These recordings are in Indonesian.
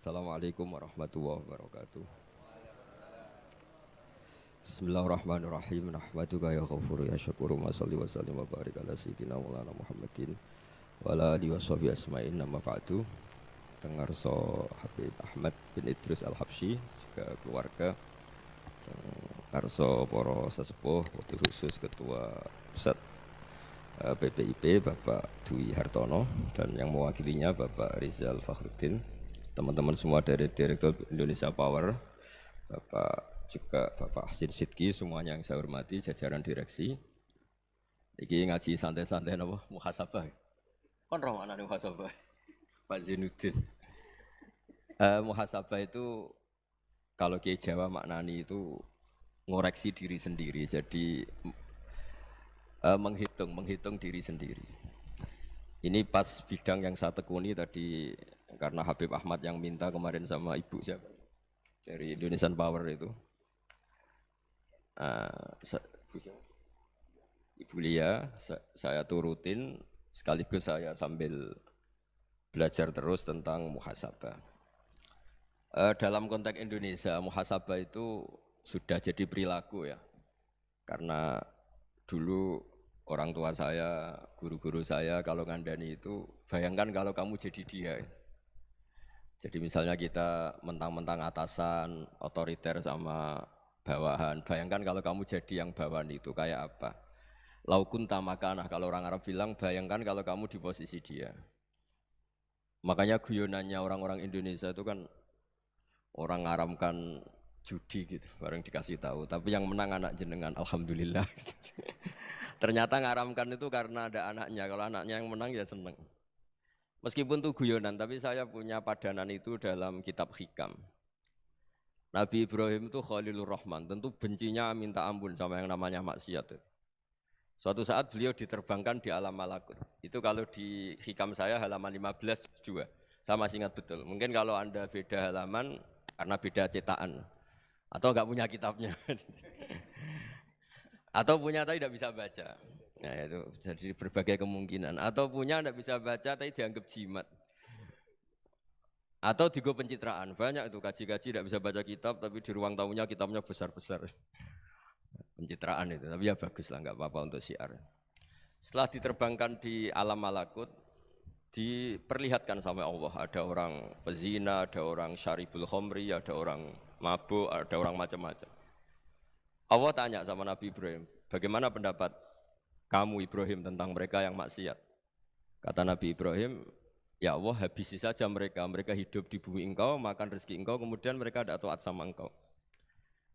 Assalamualaikum warahmatullahi wabarakatuh. Bismillahirrahmanirrahim. Nahmaduka ya ghafuru ya syakuru ma shalli wa sallim wa barik ala sayyidina Maulana Muhammadin wa ala alihi washabihi asma'in nama ba'du. Tengarso Habib Ahmad bin Idris Al-Habsyi juga keluarga. Tengarso para sesepuh waktu khusus ketua pusat BPIP Bapak Dwi Hartono dan yang mewakilinya Bapak Rizal Fakhruddin, teman-teman semua dari Direktur Indonesia Power, Bapak Hasin Sidki, semuanya yang saya hormati, jajaran direksi. Iki ngaji santai-santai napa muhasabah. Kon roh maknane muhasabah. Pak Zainuddin. Muhasabah itu kalau Kiai Jawa maknani itu ngoreksi diri sendiri. Jadi menghitung diri sendiri. Ini pas bidang yang saya tekuni tadi karena Habib Ahmad yang minta kemarin sama Ibu siapa dari Indonesian Power itu. Ibu Lia, saya turutin sekaligus saya sambil belajar terus tentang muhasabah. Dalam konteks Indonesia, muhasabah itu sudah jadi perilaku ya. Karena dulu orang tua saya, guru-guru saya kalau ngandani itu, bayangkan kalau kamu jadi dia. Jadi misalnya kita mentang-mentang atasan, otoriter sama bawahan, bayangkan kalau kamu jadi yang bawahan itu kayak apa. Laukun tamakanah, kalau orang Arab bilang, bayangkan kalau kamu di posisi dia. Makanya guyonannya orang-orang Indonesia itu kan orang ngaramkan judi gitu, bareng dikasih tahu. Tapi yang menang anak jenengan, alhamdulillah. Ternyata ngaramkan itu karena ada anaknya. Kalau anaknya yang menang ya seneng. Meskipun itu guyonan, tapi saya punya padanan itu dalam kitab Hikam. Nabi Ibrahim itu Khalilur Rahman, tentu bencinya minta ampun sama yang namanya maksiat. Suatu saat beliau diterbangkan di alam malakut. Itu kalau di Hikam saya halaman 15 juga. Saya masih ingat betul. Mungkin kalau Anda beda halaman karena beda cetakan. Atau enggak punya kitabnya. Atau punya tapi tidak bisa baca. Nah itu jadi berbagai kemungkinan. Atau punya tidak bisa baca tapi dianggap jimat. Atau digo pencitraan. Banyak itu kaji-kaji tidak bisa baca kitab tapi di ruang tamunya kitabnya besar-besar. Pencitraan itu, tapi ya bagus lah, nggak apa-apa untuk syiar. Setelah diterbangkan di alam malakut, diperlihatkan sama Allah, ada orang pezina, ada orang syaribul khomri, ada orang mabuk, ada orang macam-macam. Allah tanya sama Nabi Ibrahim, bagaimana pendapat kamu Ibrahim tentang mereka yang maksiat? Kata Nabi Ibrahim, ya Allah habisi saja mereka hidup di bumi engkau, makan rezeki engkau, kemudian mereka tidak taat sama engkau.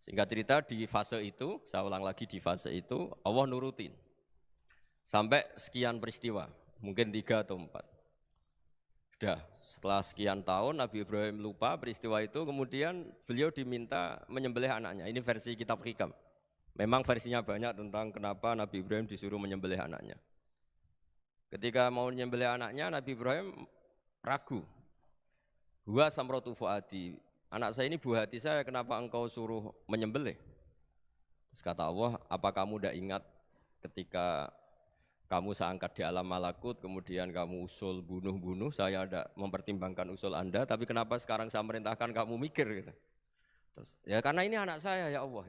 Singkat cerita di fase itu, saya ulang lagi di fase itu, Allah nurutin. Sampai sekian peristiwa, mungkin 3 atau 4. Sudah, setelah sekian tahun Nabi Ibrahim lupa peristiwa itu, kemudian beliau diminta menyembelih anaknya. Ini versi kitab Hikam. Memang versinya banyak tentang kenapa Nabi Ibrahim disuruh menyembelih anaknya. Ketika mau menyembelih anaknya, Nabi Ibrahim ragu. Huwa samratu fuadi. Anak saya ini buah hati saya, kenapa engkau suruh menyembelih? Terus kata Allah, apa kamu tidak ingat ketika kamu saya angkat di alam malakut, kemudian kamu usul bunuh-bunuh, saya tidak mempertimbangkan usul Anda, tapi kenapa sekarang saya merintahkan kamu mikir? Gitu. Terus, ya karena ini anak saya ya Allah.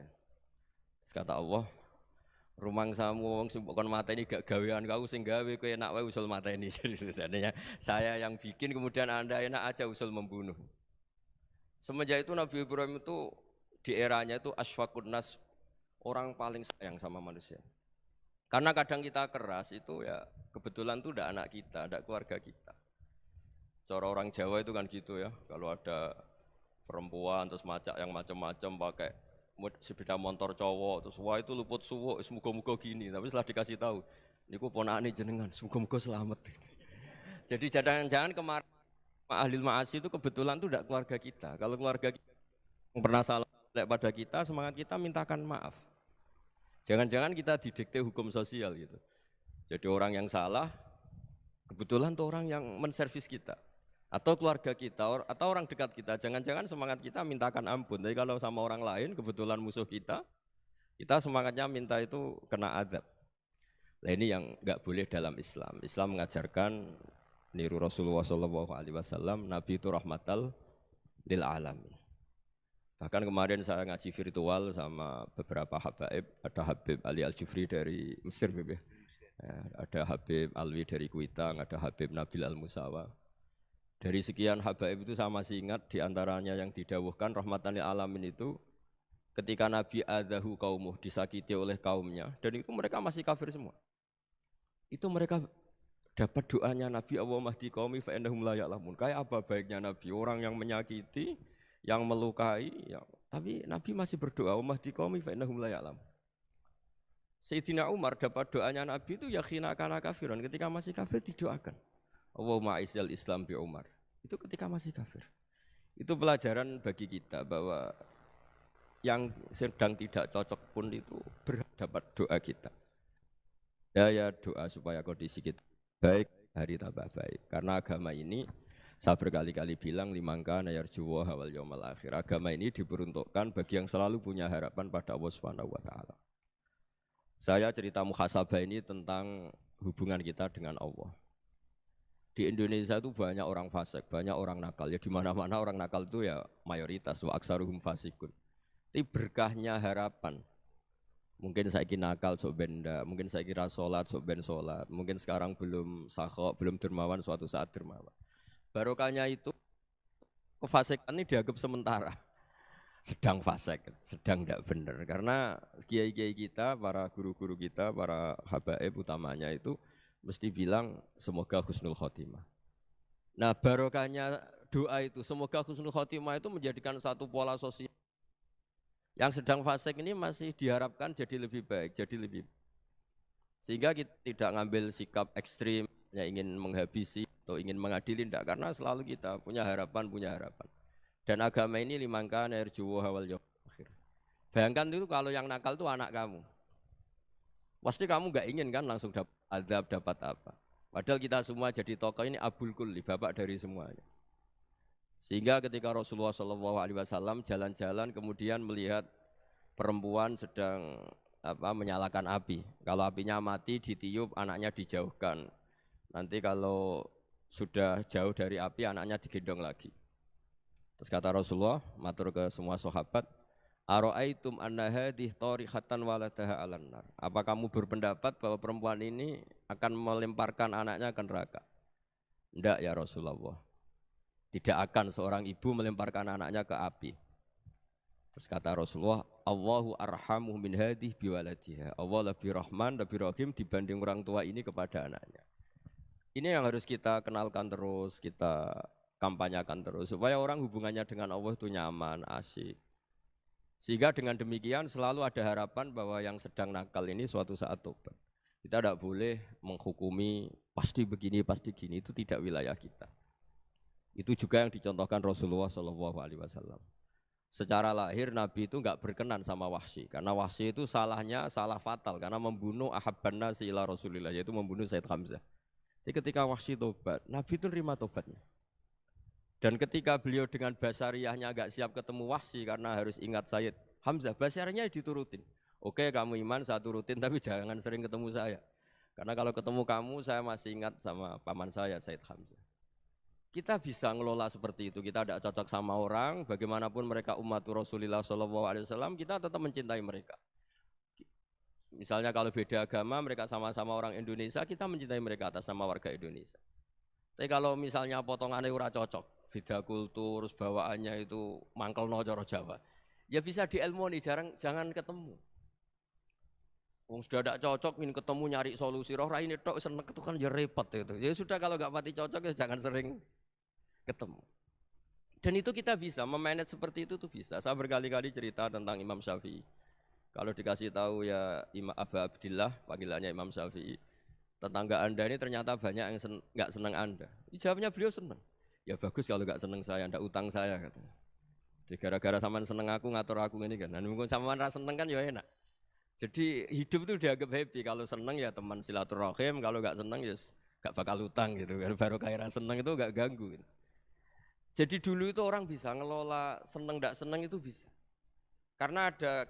Terus kata Allah, rumang samu wong sing kon mateni gak gawean kau sing gawe kowe enak wae usul mateni. Jadi saya yang bikin kemudian Anda enak aja usul membunuh. Semenjak itu Nabi Ibrahim itu di eranya itu asfaqun nas, orang paling sayang sama manusia. Karena kadang kita keras itu ya kebetulan itu udah anak kita, ada keluarga kita. Cara orang Jawa itu kan gitu ya, kalau ada perempuan terus macak yang macam-macam pakai sepeda motor cowok terus wah itu luput suwuk, semoga-moga gini. Tapi setelah dikasih tahu, niku ponakane jenengan, semoga-moga selamat. Jadi jangan-jangan kemarin ahli ma'asi itu kebetulan itu tidak keluarga kita. Kalau keluarga kita yang pernah salah pada kita, semangat kita mintakan maaf. Jangan-jangan kita didikte hukum sosial gitu. Jadi orang yang salah, kebetulan itu orang yang menservis kita. Atau keluarga kita, atau orang dekat kita. Jangan-jangan semangat kita mintakan ampun. Tapi kalau sama orang lain, kebetulan musuh kita semangatnya minta itu kena adab. Nah ini yang nggak boleh dalam Islam. Islam mengajarkan niru Rasulullah SAW, Nabi itu rahmatal lil alamin. Bahkan kemarin saya ngaji virtual sama beberapa habaib, ada Habib Ali Al-Jufri dari Mesir, Beb. Ada Habib Alwi dari Kuitang, ada Habib Nabil Al-Musawa. Dari sekian habaib itu saya masih ingat diantaranya yang didawuhkan rahmatan lil alamin itu ketika Nabi adahu kaumuh, disakiti oleh kaumnya, dan itu mereka masih kafir semua. Itu mereka dapat doanya Nabi Allahumma hdi qaumi fa innahum la ya'lamun. Kayak apa baiknya Nabi, orang yang menyakiti, yang melukai, tapi Nabi masih berdoa Allahumma hdi qaumi fa innahum la ya'lamun. Sayyidina Umar dapat doanya Nabi itu yakhina kana kafiran, ketika masih kafir didoakan. Allahumma aizzal Islam bi Umar. Itu ketika masih kafir. Itu pelajaran bagi kita bahwa yang sedang tidak cocok pun itu dapat doa kita. Ya doa supaya kondisi kita baik, hari tambah baik. Karena agama ini saya berkali-kali bilang limangka nayarjuwa wal yaumal akhir. Agama ini diperuntukkan bagi yang selalu punya harapan pada Allah Subhanahu wa taala. Saya cerita muhasabah ini tentang hubungan kita dengan Allah. Di Indonesia itu banyak orang fasik, banyak orang nakal. Ya di mana-mana orang nakal itu ya mayoritas wa aksaruhum fasikun. Tapi berkahnya harapan. Mungkin saya kira nakal sok benda, mungkin saya kira sholat sok ben sholat, mungkin sekarang belum sakhok, belum dermawan, suatu saat dermawan. Barokahnya itu kefasikan ini dianggap sementara. Sedang fasik, sedang tidak benar. Karena kiai-kiai kita, para guru-guru kita, para habaib utamanya itu mesti bilang semoga husnul khotimah. Nah barokahnya doa itu, semoga husnul khotimah itu menjadikan satu pola sosial. Yang sedang fasik ini masih diharapkan jadi lebih baik, jadi lebih. Sehingga kita tidak ngambil sikap ekstrim, yang ingin menghabisi atau ingin mengadili, tidak. Karena selalu kita punya harapan. Dan agama ini limangka narjuwa wal yaumil akhir. Bayangkan itu kalau yang nakal itu anak kamu. Pasti kamu enggak ingin kan langsung dapat azab, dapat apa. Padahal kita semua jadi tokoh ini abul kulli, bapak dari semuanya. Sehingga ketika Rasulullah SAW jalan-jalan kemudian melihat perempuan sedang menyalakan api. Kalau apinya mati ditiup, anaknya dijauhkan. Nanti kalau sudah jauh dari api, anaknya digendong lagi. Terus kata Rasulullah, matur ke semua sahabat, Aro'aitum anna hadih tarikhatan waladaha alan nar. Apa kamu berpendapat bahwa perempuan ini akan melemparkan anaknya ke neraka? Tidak ya Rasulullah. Tidak akan seorang ibu melemparkan anaknya ke api. Terus kata Rasulullah, Allahu arhamu min hadih biwaladiha. Allah lebih rahman, lebih rahim dibanding orang tua ini kepada anaknya. Ini yang harus kita kenalkan terus, kita kampanyakan terus supaya orang hubungannya dengan Allah itu nyaman, asik. Sehingga dengan demikian selalu ada harapan bahwa yang sedang nakal ini suatu saat tobat. Kita tidak boleh menghukumi pasti begini, pasti gini, itu tidak wilayah kita. Itu juga yang dicontohkan Rasulullah SAW. Secara lahir Nabi itu enggak berkenan sama Wahsy, karena Wahsy itu salahnya salah fatal karena membunuh ahabban nasi ila Rasulillah, yaitu membunuh Said Hamzah. Jadi ketika Wahsy tobat, Nabi itu terima tobatnya. Dan ketika beliau dengan basariyahnya agak siap ketemu Wahsy karena harus ingat Sayyid Hamzah, basariyahnya diturutin. Oke kamu iman, saya turutin, tapi jangan sering ketemu saya. Karena kalau ketemu kamu, saya masih ingat sama paman saya, Sayyid Hamzah. Kita bisa ngelola seperti itu, kita tidak cocok sama orang, bagaimanapun mereka umat Rasulullah SAW, kita tetap mencintai mereka. Misalnya kalau beda agama, mereka sama-sama orang Indonesia, kita mencintai mereka atas nama warga Indonesia. Tapi kalau misalnya potongannya ora cocok, beda kultur, bawaannya itu mangkelno cara Jawa, ya bisa diilmoni, jangan ketemu. Wong sudah tidak cocok, ingin ketemu nyari solusi, roh ini tok seneng itu kan ya repot itu. Ya sudah kalau nggak mati cocok ya jangan sering ketemu. Dan itu kita bisa memanage seperti itu tuh bisa. Saya berkali-kali cerita tentang Imam Syafi'i. Kalau dikasih tahu ya Imam Aba Abdillah, panggilannya Imam Syafi'i, tetangga anda ini ternyata banyak yang nggak senang anda. Jawabnya beliau senang. Ya bagus kalau nggak senang saya, ndak utang saya katanya. Jadi gara-gara saman seneng aku ngatur aku ini kan. Dan mungkin saman rasa seneng kan ya enak. Jadi hidup itu dianggap happy. Kalau seneng ya teman silaturahim, kalau nggak seneng ya nggak bakal utang gitu. Baru kaya seneng itu nggak ganggu. Gitu. Jadi dulu itu orang bisa ngelola seneng ndak seneng itu bisa. Karena ada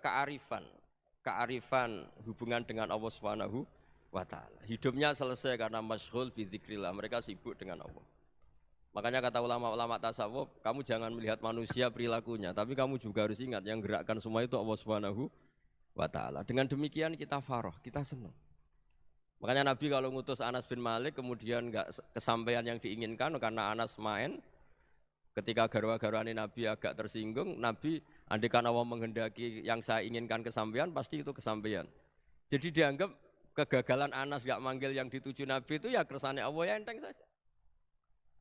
kearifan hubungan dengan Allah Subhanahu wa ta'ala. Hidupnya selesai karena masyghul bi dzikrillah, mereka sibuk dengan Allah. Makanya kata ulama-ulama tasawuf, kamu jangan melihat manusia perilakunya, tapi kamu juga harus ingat yang gerakkan semua itu Allah Subhanahu wa taala. Dengan demikian kita faroh, kita senang. Makanya Nabi kalau ngutus Anas bin Malik kemudian enggak kesampaian yang diinginkan karena Anas main, ketika garwa-garwani Nabi agak tersinggung, Nabi andaikan Allah menghendaki yang saya inginkan kesampaian, pasti itu kesampaian. Jadi dianggap kegagalan Anas enggak manggil yang dituju Nabi itu ya kersane Allah, ya enteng saja.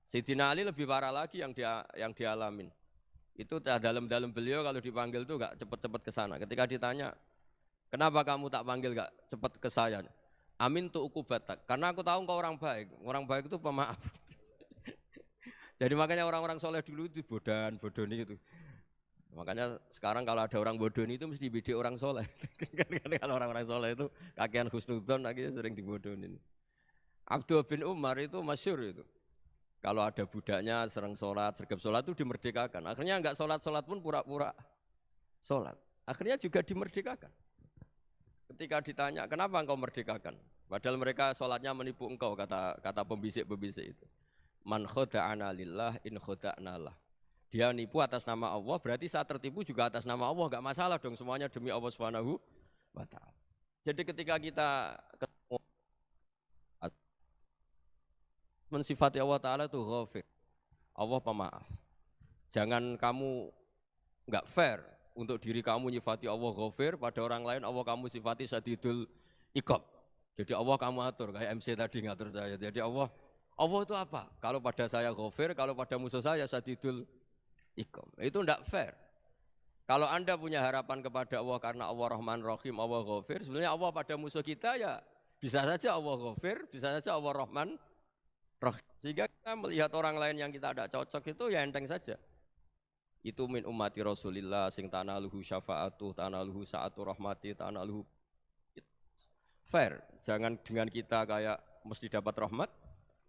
Sayyidina Ali lebih parah lagi yang dialamin. Itu dalam beliau kalau dipanggil tuh enggak cepat-cepat ke sana. Ketika ditanya, "Kenapa kamu tak panggil enggak cepat ke saya?" "Amin tu ukubatak." Karena aku tahu engkau orang baik. Orang baik itu pemaaf. Jadi makanya orang-orang soleh dulu itu bodoni itu. Makanya sekarang kalau ada orang bodoni itu mesti bidik orang soleh. Kalau orang-orang soleh itu kakean husnudzon akhirnya sering dibodonin. Abdul bin Umar itu masyhur itu. Kalau ada budaknya sering sholat, sergap sholat itu dimerdekakan. Akhirnya enggak sholat pun pura-pura sholat. Akhirnya juga dimerdekakan. Ketika ditanya, kenapa engkau merdekakan? Padahal mereka sholatnya menipu engkau, kata pembisik-pembisik itu. Man khoda'ana lillah in khoda'na lah. Dia nipu atas nama Allah, berarti saat tertipu juga atas nama Allah. Enggak masalah dong, semuanya demi Allah Subhanahu wa ta'ala. Jadi ketika kita ketemu mensifati Allah Ta'ala itu ghafir, Allah pemaaf. Jangan kamu enggak fair untuk diri kamu nyifati Allah ghafir, pada orang lain Allah kamu sifati syadidul iqab. Jadi Allah kamu atur, kayak MC tadi ngatur saya. Jadi Allah itu apa? Kalau pada saya ghafir, kalau pada musuh saya syadidul iqab. Itu enggak fair. Kalau Anda punya harapan kepada Allah karena Allah Rahman Rahim, Allah ghafir, sebenarnya Allah pada musuh kita ya bisa saja Allah ghafir, bisa saja Allah Rahman Rahim. Sehingga kita melihat orang lain yang kita tidak cocok itu ya enteng saja. Itu min ummati Rasulillah sing tanaluhu syafa'atuh, tanaluhu sa'atu rahmati, tanaluhu fair. Jangan dengan kita kayak mesti dapat rahmat,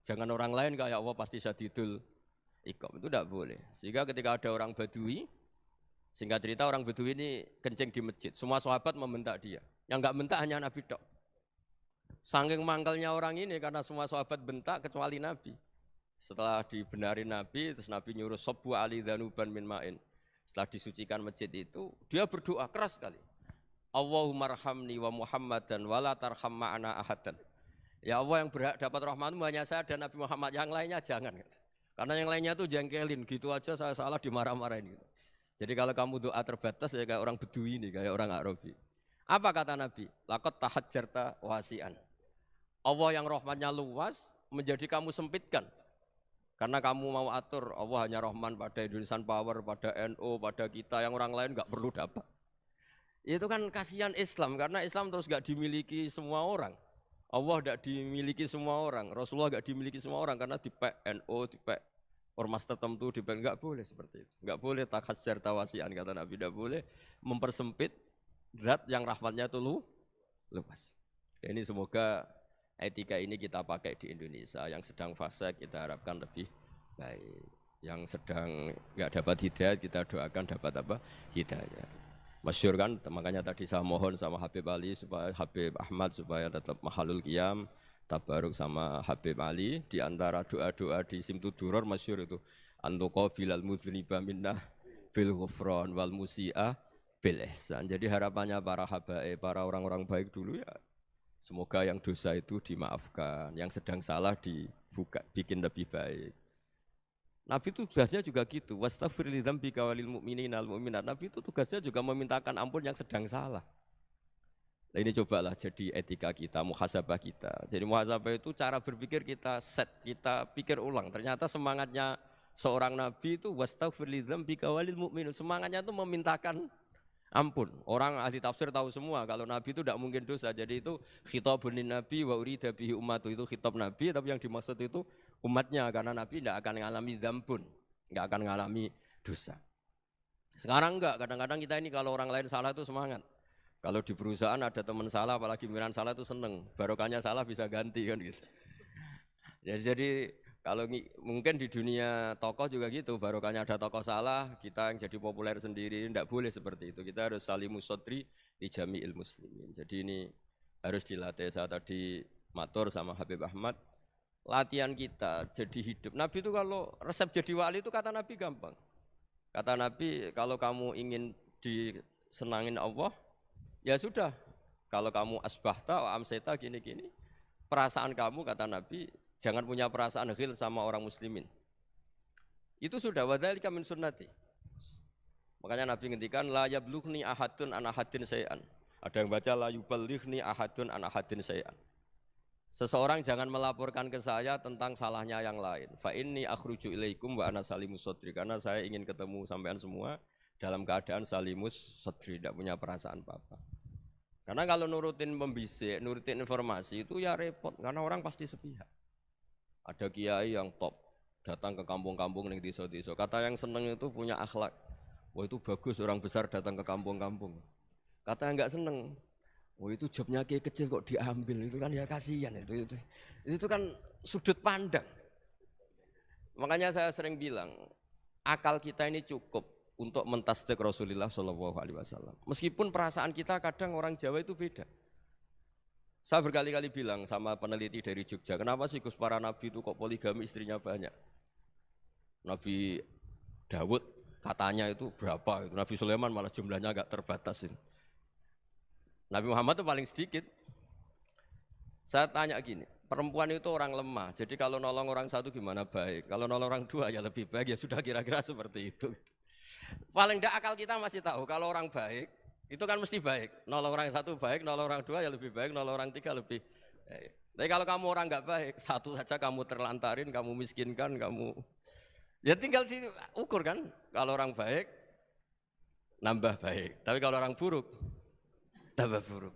jangan orang lain kayak Allah pasti syadidul iqab. Itu tidak boleh. Sehingga ketika ada orang Badui, singkat cerita orang Badui ini kencing di masjid, semua sahabat membentak dia. Yang enggak bentak hanya Nabi tok. Saking mangkalnya orang ini karena semua sahabat bentak kecuali Nabi. Setelah dibenarin Nabi, terus Nabi nyuruh sabbu ali dhanuban min ma'in. Setelah disucikan masjid itu, dia berdoa keras sekali. Allahumma arhamni wa Muhammadan wa la tarham ma'ana ahadan. Ya Allah, yang berhak dapat rahmatmu hanya saya dan Nabi Muhammad, yang lainnya jangan. Karena yang lainnya tuh jengkelin, gitu aja saya salah dimarah-marahin. Gitu. Jadi kalau kamu doa terbatas ya kayak orang Bedui ini, kayak orang Arabi. Apa kata Nabi? Laqad tahajjarta wasi'an. Allah yang rahmatnya luas menjadi kamu sempitkan. Karena kamu mau atur Allah hanya Rahman pada Indonesian Power, pada NU, pada kita, yang orang lain enggak perlu dapat. Itu kan kasihan Islam, karena Islam terus enggak dimiliki semua orang. Allah enggak dimiliki semua orang, Rasulullah enggak dimiliki semua orang, karena dipek NU, dipek ormas tertentu, dipek enggak boleh seperti itu. Enggak boleh takhasyar tawasian, kata Nabi, enggak boleh mempersempit zat yang rahmatnya itu luas. Ini semoga etika ini kita pakai di Indonesia. Yang sedang fase kita harapkan lebih baik. Yang sedang enggak dapat hidayah kita doakan dapat apa? Hidayah. Masyhur kan, makanya tadi saya mohon sama Habib Ali supaya Habib Ahmad supaya tetap mahalul qiyam, tabaruk sama Habib Ali. Di antara doa-doa di Simtud Duror masyhur itu antuqa bilal mudhniba minnah bil ghufran wal musi'ah bil ihsan. Jadi harapannya para habaib, para orang-orang baik dulu ya, semoga yang dosa itu dimaafkan, yang sedang salah dibuka, bikin lebih baik. Nabi itu tugasnya juga gitu. Wastaghfir li dzambika walil mu'minina wal mu'minat. Nabi itu tugasnya juga memintakan ampun yang sedang salah. Nah, ini cobalah jadi etika kita, muhasabah kita. Jadi muhasabah itu cara berpikir kita set, kita pikir ulang. Ternyata semangatnya seorang nabi itu wastaghfir li dzambika walil mu'minun. Semangatnya itu memintakan ampun. Orang ahli tafsir tahu semua kalau Nabi itu tidak mungkin dosa. Jadi itu khitabun Nabi wa urida bihi ummatu, itu khitab Nabi, tapi yang dimaksud itu umatnya, karena Nabi tidak akan mengalami dzambun, tidak akan mengalami dosa. Sekarang enggak, kadang-kadang kita ini kalau orang lain salah itu semangat. Kalau di perusahaan ada teman salah, apalagi pimpinan salah itu seneng, barokahnya salah bisa ganti kan gitu. Jadi kalau mungkin di dunia tokoh juga gitu, barokahnya ada tokoh salah, kita yang jadi populer sendiri, tidak boleh seperti itu. Kita harus salimus sodri di jami'il muslimin. Jadi ini harus dilatih. Saya tadi matur sama Habib Ahmad, latihan kita jadi hidup. Nabi itu kalau resep jadi wali itu kata Nabi gampang. Kata Nabi, kalau kamu ingin disenangin Allah, ya sudah. Kalau kamu asbahta, amseta, gini-gini. Perasaan kamu, kata Nabi, jangan punya perasaan ghil sama orang muslimin. Itu sudah, wadzalika min sunnati. Makanya Nabi ngendikan, la yablughni ahadun an ahadin syai'an. Ada yang baca, la yuballighni ahadun an ahadin syai'an. Seseorang jangan melaporkan ke saya tentang salahnya yang lain. Fa inni akhruju ilaikum wa ana salimus sadri, karena saya ingin ketemu sampean semua dalam keadaan salimus sadri, tidak punya perasaan apa-apa. Karena kalau nurutin pembisik, nurutin informasi itu ya repot, karena orang pasti sepihak. Ada kiai yang top datang ke kampung-kampung ning desa-desa. Kata yang seneng itu punya akhlak. Wah itu bagus orang besar datang ke kampung-kampung. Kata yang enggak seneng, oh itu jobnya kiai kecil kok diambil, itu kan ya kasihan itu kan sudut pandang. Makanya saya sering bilang akal kita ini cukup untuk mentasdik Rasulullah Shallallahu Alaihi Wasallam. Meskipun perasaan kita kadang orang Jawa itu beda. Saya berkali-kali bilang sama peneliti dari Jogja, kenapa sih Gus para nabi itu kok poligami istrinya banyak? Nabi Dawud katanya itu berapa? Nabi Sulaiman malah jumlahnya agak terbatas ini. Nabi Muhammad itu paling sedikit. Saya tanya gini, perempuan itu orang lemah, jadi kalau nolong orang satu gimana baik, kalau nolong orang dua ya lebih baik, ya sudah kira-kira seperti itu. Paling tidak akal kita masih tahu kalau orang baik, itu kan mesti baik. Nolong orang satu baik, nolong orang dua ya lebih baik, nolong orang tiga lebih baik. Tapi kalau kamu orang nggak baik, satu saja kamu terlantarin, kamu miskinkan, kamu ya tinggal diukur kan. Kalau orang baik, nambah baik. Tapi kalau orang buruk, tambah buruk.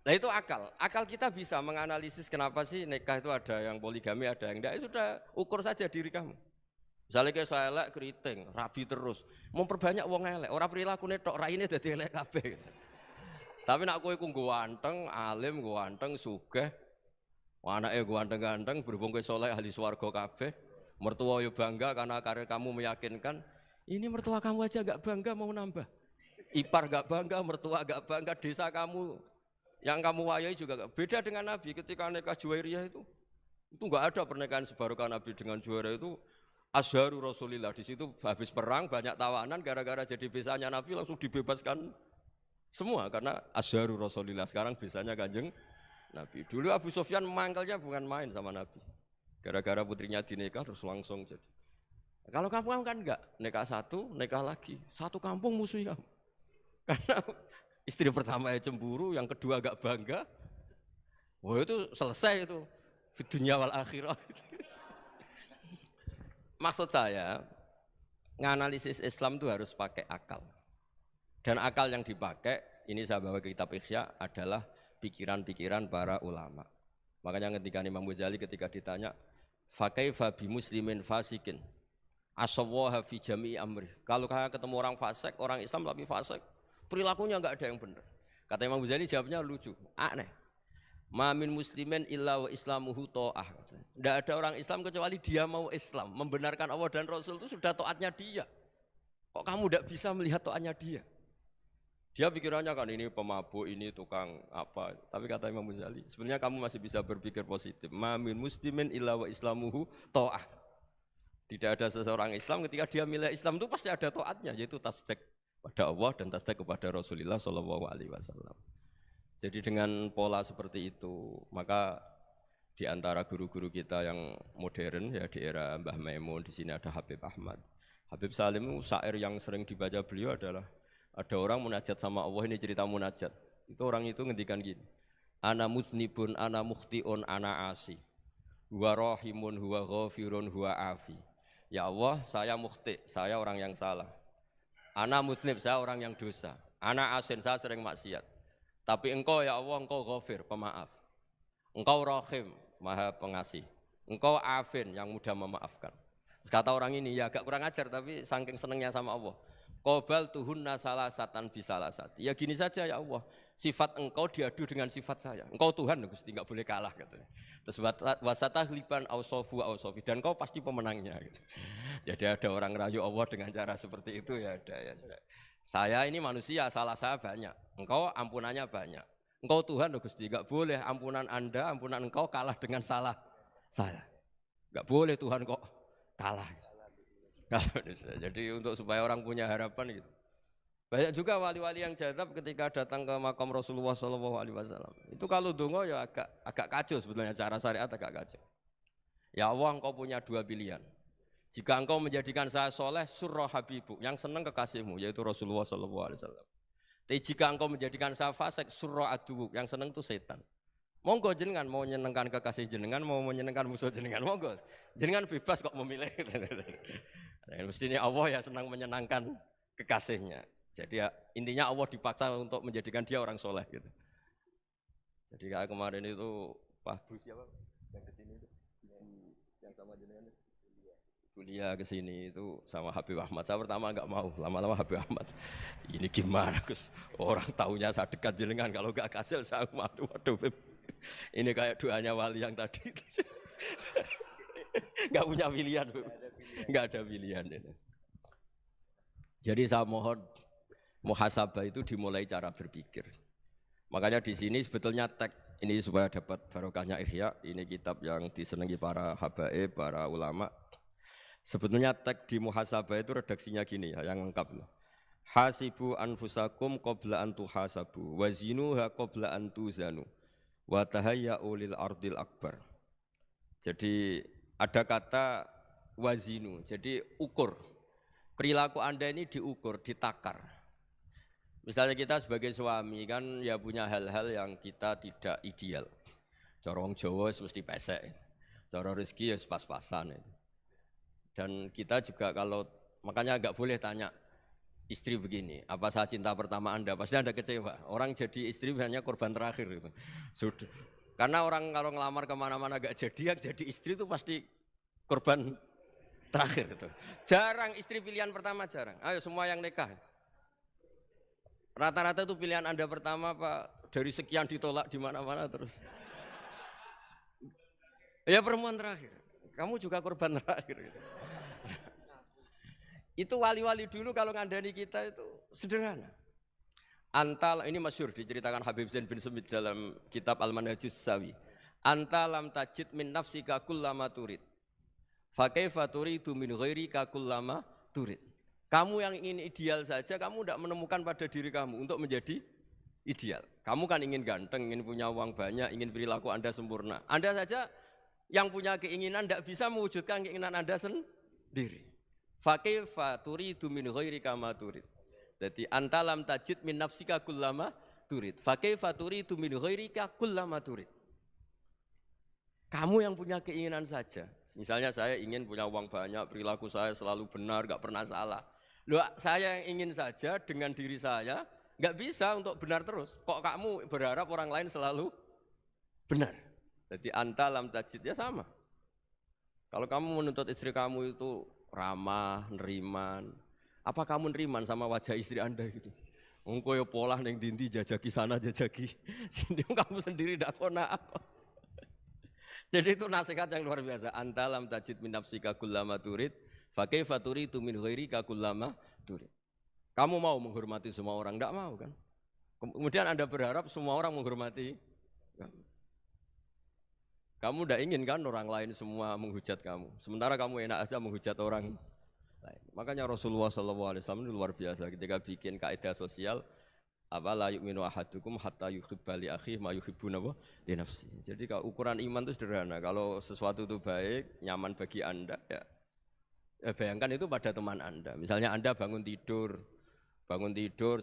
Nah itu akal. Akal kita bisa menganalisis kenapa sih nikah itu ada yang poligami, ada yang enggak. Sudah ukur saja diri kamu. Misalnya kayak saya elek keriting, rabi terus. Memperbanyak wong elek. Orang perilakunya tok raine dadi elek kabeh. Tapi nak kowe ku ganteng, alim, ganteng, sugih. Anake ganteng-ganteng, berhubung kowe saleh ahli swarga kabeh. Mertua yo bangga karena karir kamu meyakinkan. Ini mertua kamu aja enggak bangga mau nambah. Ipar gak bangga, mertua gak bangga, desa kamu yang kamu wayai juga gak. Beda dengan Nabi ketika nikah Juwairiyah itu gak ada pernikahan sebarokah Nabi dengan Juwairiyah itu Azharu Rasulillah. Di situ habis perang banyak tawanan, gara-gara jadi besanya Nabi langsung dibebaskan semua karena Azharu Rasulillah. Sekarang besanya Kanjeng Nabi. Dulu Abu Sufyan mangkelnya bukan main sama Nabi. Gara-gara putrinya dinikah terus langsung jadi. Kalau kamu kan enggak, nikah satu, nikah lagi, satu kampung musuh kamu. Karena istri pertama ya cemburu, yang kedua agak bangga. Wah itu selesai itu. Di dunia wal akhirah. Maksud saya, nganalisis Islam itu harus pakai akal. Dan akal yang dipakai, ini saya bawa ke kitab Ihya, adalah pikiran-pikiran para ulama. Makanya ketika Imam Ghazali ketika ditanya, fakaifa bi muslimin fasikin asawwaha fi jami'i amri. Kalau ketemu orang fasik, orang Islam tapi fasik, perilakunya enggak ada yang benar. Kata Imam Ghazali jawabnya lucu, aneh. Ma min muslimin illa wa islamuhu ta'ah. Tidak ada orang Islam kecuali dia mau Islam, membenarkan Allah dan Rasul itu sudah taatnya dia. Kok kamu tidak bisa melihat taatnya dia? Dia pikirannya kan ini pemabuk, ini tukang apa. Tapi kata Imam Ghazali, sebenarnya kamu masih bisa berpikir positif. Ma min muslimin illa wa islamuhu ta'ah. Tidak ada seseorang Islam ketika dia milih Islam itu pasti ada taatnya, yaitu tasdik pada Allah dan tasdik kepada Rasulullah SAW. Jadi dengan pola seperti itu, maka di antara guru-guru kita yang modern ya di era Mbah Maimun, di sini ada Habib Ahmad. Habib Salim syair yang sering dibaca beliau adalah ada orang munajat sama Allah, ini cerita munajat. Itu orang itu ngendikan gini. Ana mutnibun, ana mukhtiun, ana asi. Huwa rahimun, huwa ghafirun, huwa afi. Ya Allah, saya mukhti, saya orang yang salah. Ana mutnib, saya orang yang dosa. Ana asin, saya sering maksiat. Tapi engkau ya Allah, engkau ghafir, pemaaf. Engkau rahim, maha pengasih. Engkau afin, yang mudah memaafkan. Terus kata orang ini, ya agak kurang ajar, tapi saking senengnya sama Allah. Qobal tuhunna salasatan bisalasati. Ya gini saja ya Allah, sifat engkau diadu dengan sifat saya. Engkau Tuhan, Gusti, enggak boleh kalah katanya. Terus wasatahliban ausofu ausofi, dan engkau pasti pemenangnya gitu. Jadi ada orang rayu Allah dengan cara seperti itu ya ada ya. Saya ini manusia, salah saya banyak. Engkau ampunannya banyak. Engkau Tuhan, Gusti, enggak boleh ampunan Anda, ampunan engkau kalah dengan salah saya. Enggak boleh Tuhan kok kalah. Jadi untuk supaya orang punya harapan gitu. Banyak juga wali-wali yang jadab ketika datang ke makam Rasulullah SAW. Itu kalau dongo ya agak kacau sebetulnya, cara syariat agak kacau. Ya Allah, engkau punya dua pilihan. Jika engkau menjadikan saya soleh, surah habibu, yang senang kekasihmu, yaitu Rasulullah SAW. Tapi jika engkau menjadikan saya fasik, surah adubu, yang senang itu setan. Monggo jenengan mau menyenangkan kekasih jenengan, mau menyenangkan musuh jenengan, monggo. Jenengan bebas kok memilih. Mestinya Allah ya senang menyenangkan kekasihnya. Jadi ya, intinya Allah dipaksa untuk menjadikan dia orang soleh gitu. Jadi kayak kemarin itu Pak Bu siapa yang kesini itu, yang sama jenengan kuliah kesini itu sama Habib Ahmad. Saya pertama enggak mau, lama-lama Habib Ahmad. Ini gimana Gus? Orang taunya saya dekat jenengan, kalau enggak kasil saya waduh Beb. Ini kayak doanya wali yang tadi. Enggak punya pilihan, Beb. Enggak ada pilihan ini. Jadi saya mohon muhasabah itu dimulai cara berpikir. Makanya di sini sebetulnya teks ini supaya dapat barokahnya Ihya, ini kitab yang disenangi para habaib, para ulama. Sebetulnya teks di muhasabah itu redaksinya gini ya, yang lengkap. Hasibu anfusakum qabla an tuhasabu wazinuha qabla an tuzanu wa tahayya'u lil ardil akbar. Jadi ada kata wazinu, jadi ukur. Perilaku Anda ini diukur, ditakar. Misalnya kita sebagai suami kan ya punya hal-hal yang kita tidak ideal. Cara wong Jawa mesti pesek. Cara rezeki ya pas-pasan itu. Dan kita juga kalau makanya enggak boleh tanya istri begini, apa saya cinta pertama Anda? Pasti Anda kecewa. Orang jadi istri hanya korban terakhir gitu. Sudah. Karena orang kalau ngelamar kemana-mana enggak jadi, yang jadi istri itu pasti korban terakhir gitu. Jarang istri pilihan pertama, jarang. Ayo semua yang nikah. Rata-rata itu pilihan Anda pertama Pak, dari sekian ditolak di mana-mana terus. Ya perempuan terakhir. Kamu juga korban terakhir gitu. Itu wali-wali dulu kalau ngandani kita itu sederhana. Antal ini masyhur diceritakan Habib Zain bin Semit dalam kitab Al-Manhajus Sawi. Anta lam tajid min nafsika kullama turid. Fa kaifa turidu min ghairika kullama turid. Kamu yang ingin ideal saja kamu tidak menemukan pada diri kamu untuk menjadi ideal. Kamu kan ingin ganteng, ingin punya uang banyak, ingin perilaku Anda sempurna. Anda saja yang punya keinginan tidak bisa mewujudkan keinginan Anda sendiri. Fa kaifa turidu min ghairika ma turid. Jadi anta lam tajid min nafsika kullama turid. Fa kaifa turidu min ghairika kullama turid. Kamu yang punya keinginan saja. Misalnya saya ingin punya uang banyak, perilaku saya selalu benar, enggak pernah salah. Loh, saya yang ingin saja dengan diri saya enggak bisa untuk benar terus. Kok kamu berharap orang lain selalu benar? Jadi anta lam tajid ya sama. Kalau kamu menuntut istri kamu itu ramah, neriman, apa kamu neriman sama wajah istri Anda gitu? Engkau ya pola neng dindi jajaki sana jajaki sini kamu sendiri tidak kona apa. Jadi itu nasihat yang luar biasa. Anta lam tajid min nafsika kullama turid, fa kaifa turidu min ghairika kullama turid. Kamu mau menghormati semua orang? Tidak mau kan? Kemudian Anda berharap semua orang menghormati kamu. Kamu tidak ingin kan orang lain semua menghujat kamu. Sementara kamu enak aja menghujat orang lain. Makanya Rasulullah SAW itu luar biasa ketika bikin kaidah sosial. Apa la yu'minu ahadukum hatta yuhibba li akhihi ma yuhibbu li nafsi. Jadi kalau ukuran iman itu sederhana. Kalau sesuatu itu baik, nyaman bagi Anda ya bayangkan itu pada teman Anda. Misalnya Anda bangun tidur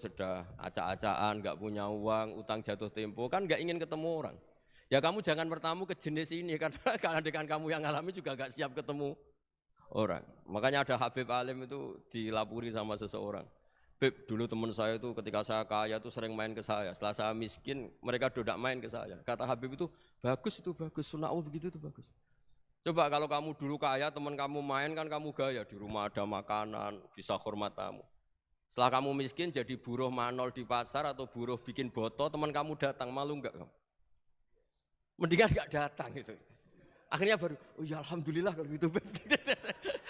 sudah acak-acakan, enggak punya uang, utang jatuh tempo, kan enggak ingin ketemu orang. Ya kamu jangan bertamu ke jenis ini karena dengan kamu yang alami juga gak siap ketemu orang. Makanya ada Habib Alim itu dilapuri sama seseorang. Beb, dulu teman saya itu ketika saya kaya itu sering main ke saya. Setelah saya miskin, mereka tidak main ke saya. Kata Habib itu bagus, sunnah Allah begitu itu bagus. Coba kalau kamu dulu kaya, teman kamu main kan kamu gaya. Di rumah ada makanan, bisa hormat tamu. Setelah kamu miskin jadi buruh manol di pasar atau buruh bikin boto, teman kamu datang, malu enggak kamu? Mendingan enggak datang gitu. Akhirnya baru, oh ya alhamdulillah kalau gitu.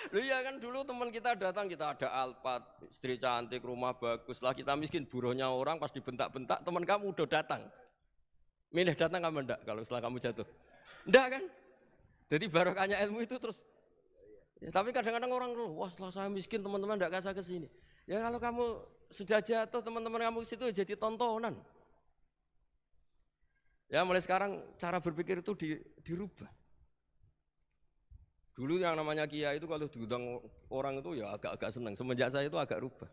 Loh ya kan dulu teman kita datang, kita ada Alphard, istri cantik, rumah bagus. Lah kita miskin, buruhnya orang pas dibentak-bentak, teman kamu udah datang. Milih datang kamu enggak kalau setelah kamu jatuh? Enggak kan? Jadi barokahnya ilmu itu terus. Ya, tapi kadang-kadang orang tuh, wah setelah saya miskin teman-teman tidak kasih ke sini. Ya kalau kamu sudah jatuh teman-teman kamu ke situ jadi tontonan. Ya mulai sekarang cara berpikir itu dirubah. Dulu yang namanya kiai itu kalau diundang orang itu ya agak-agak senang. Semenjak saya itu agak rubah.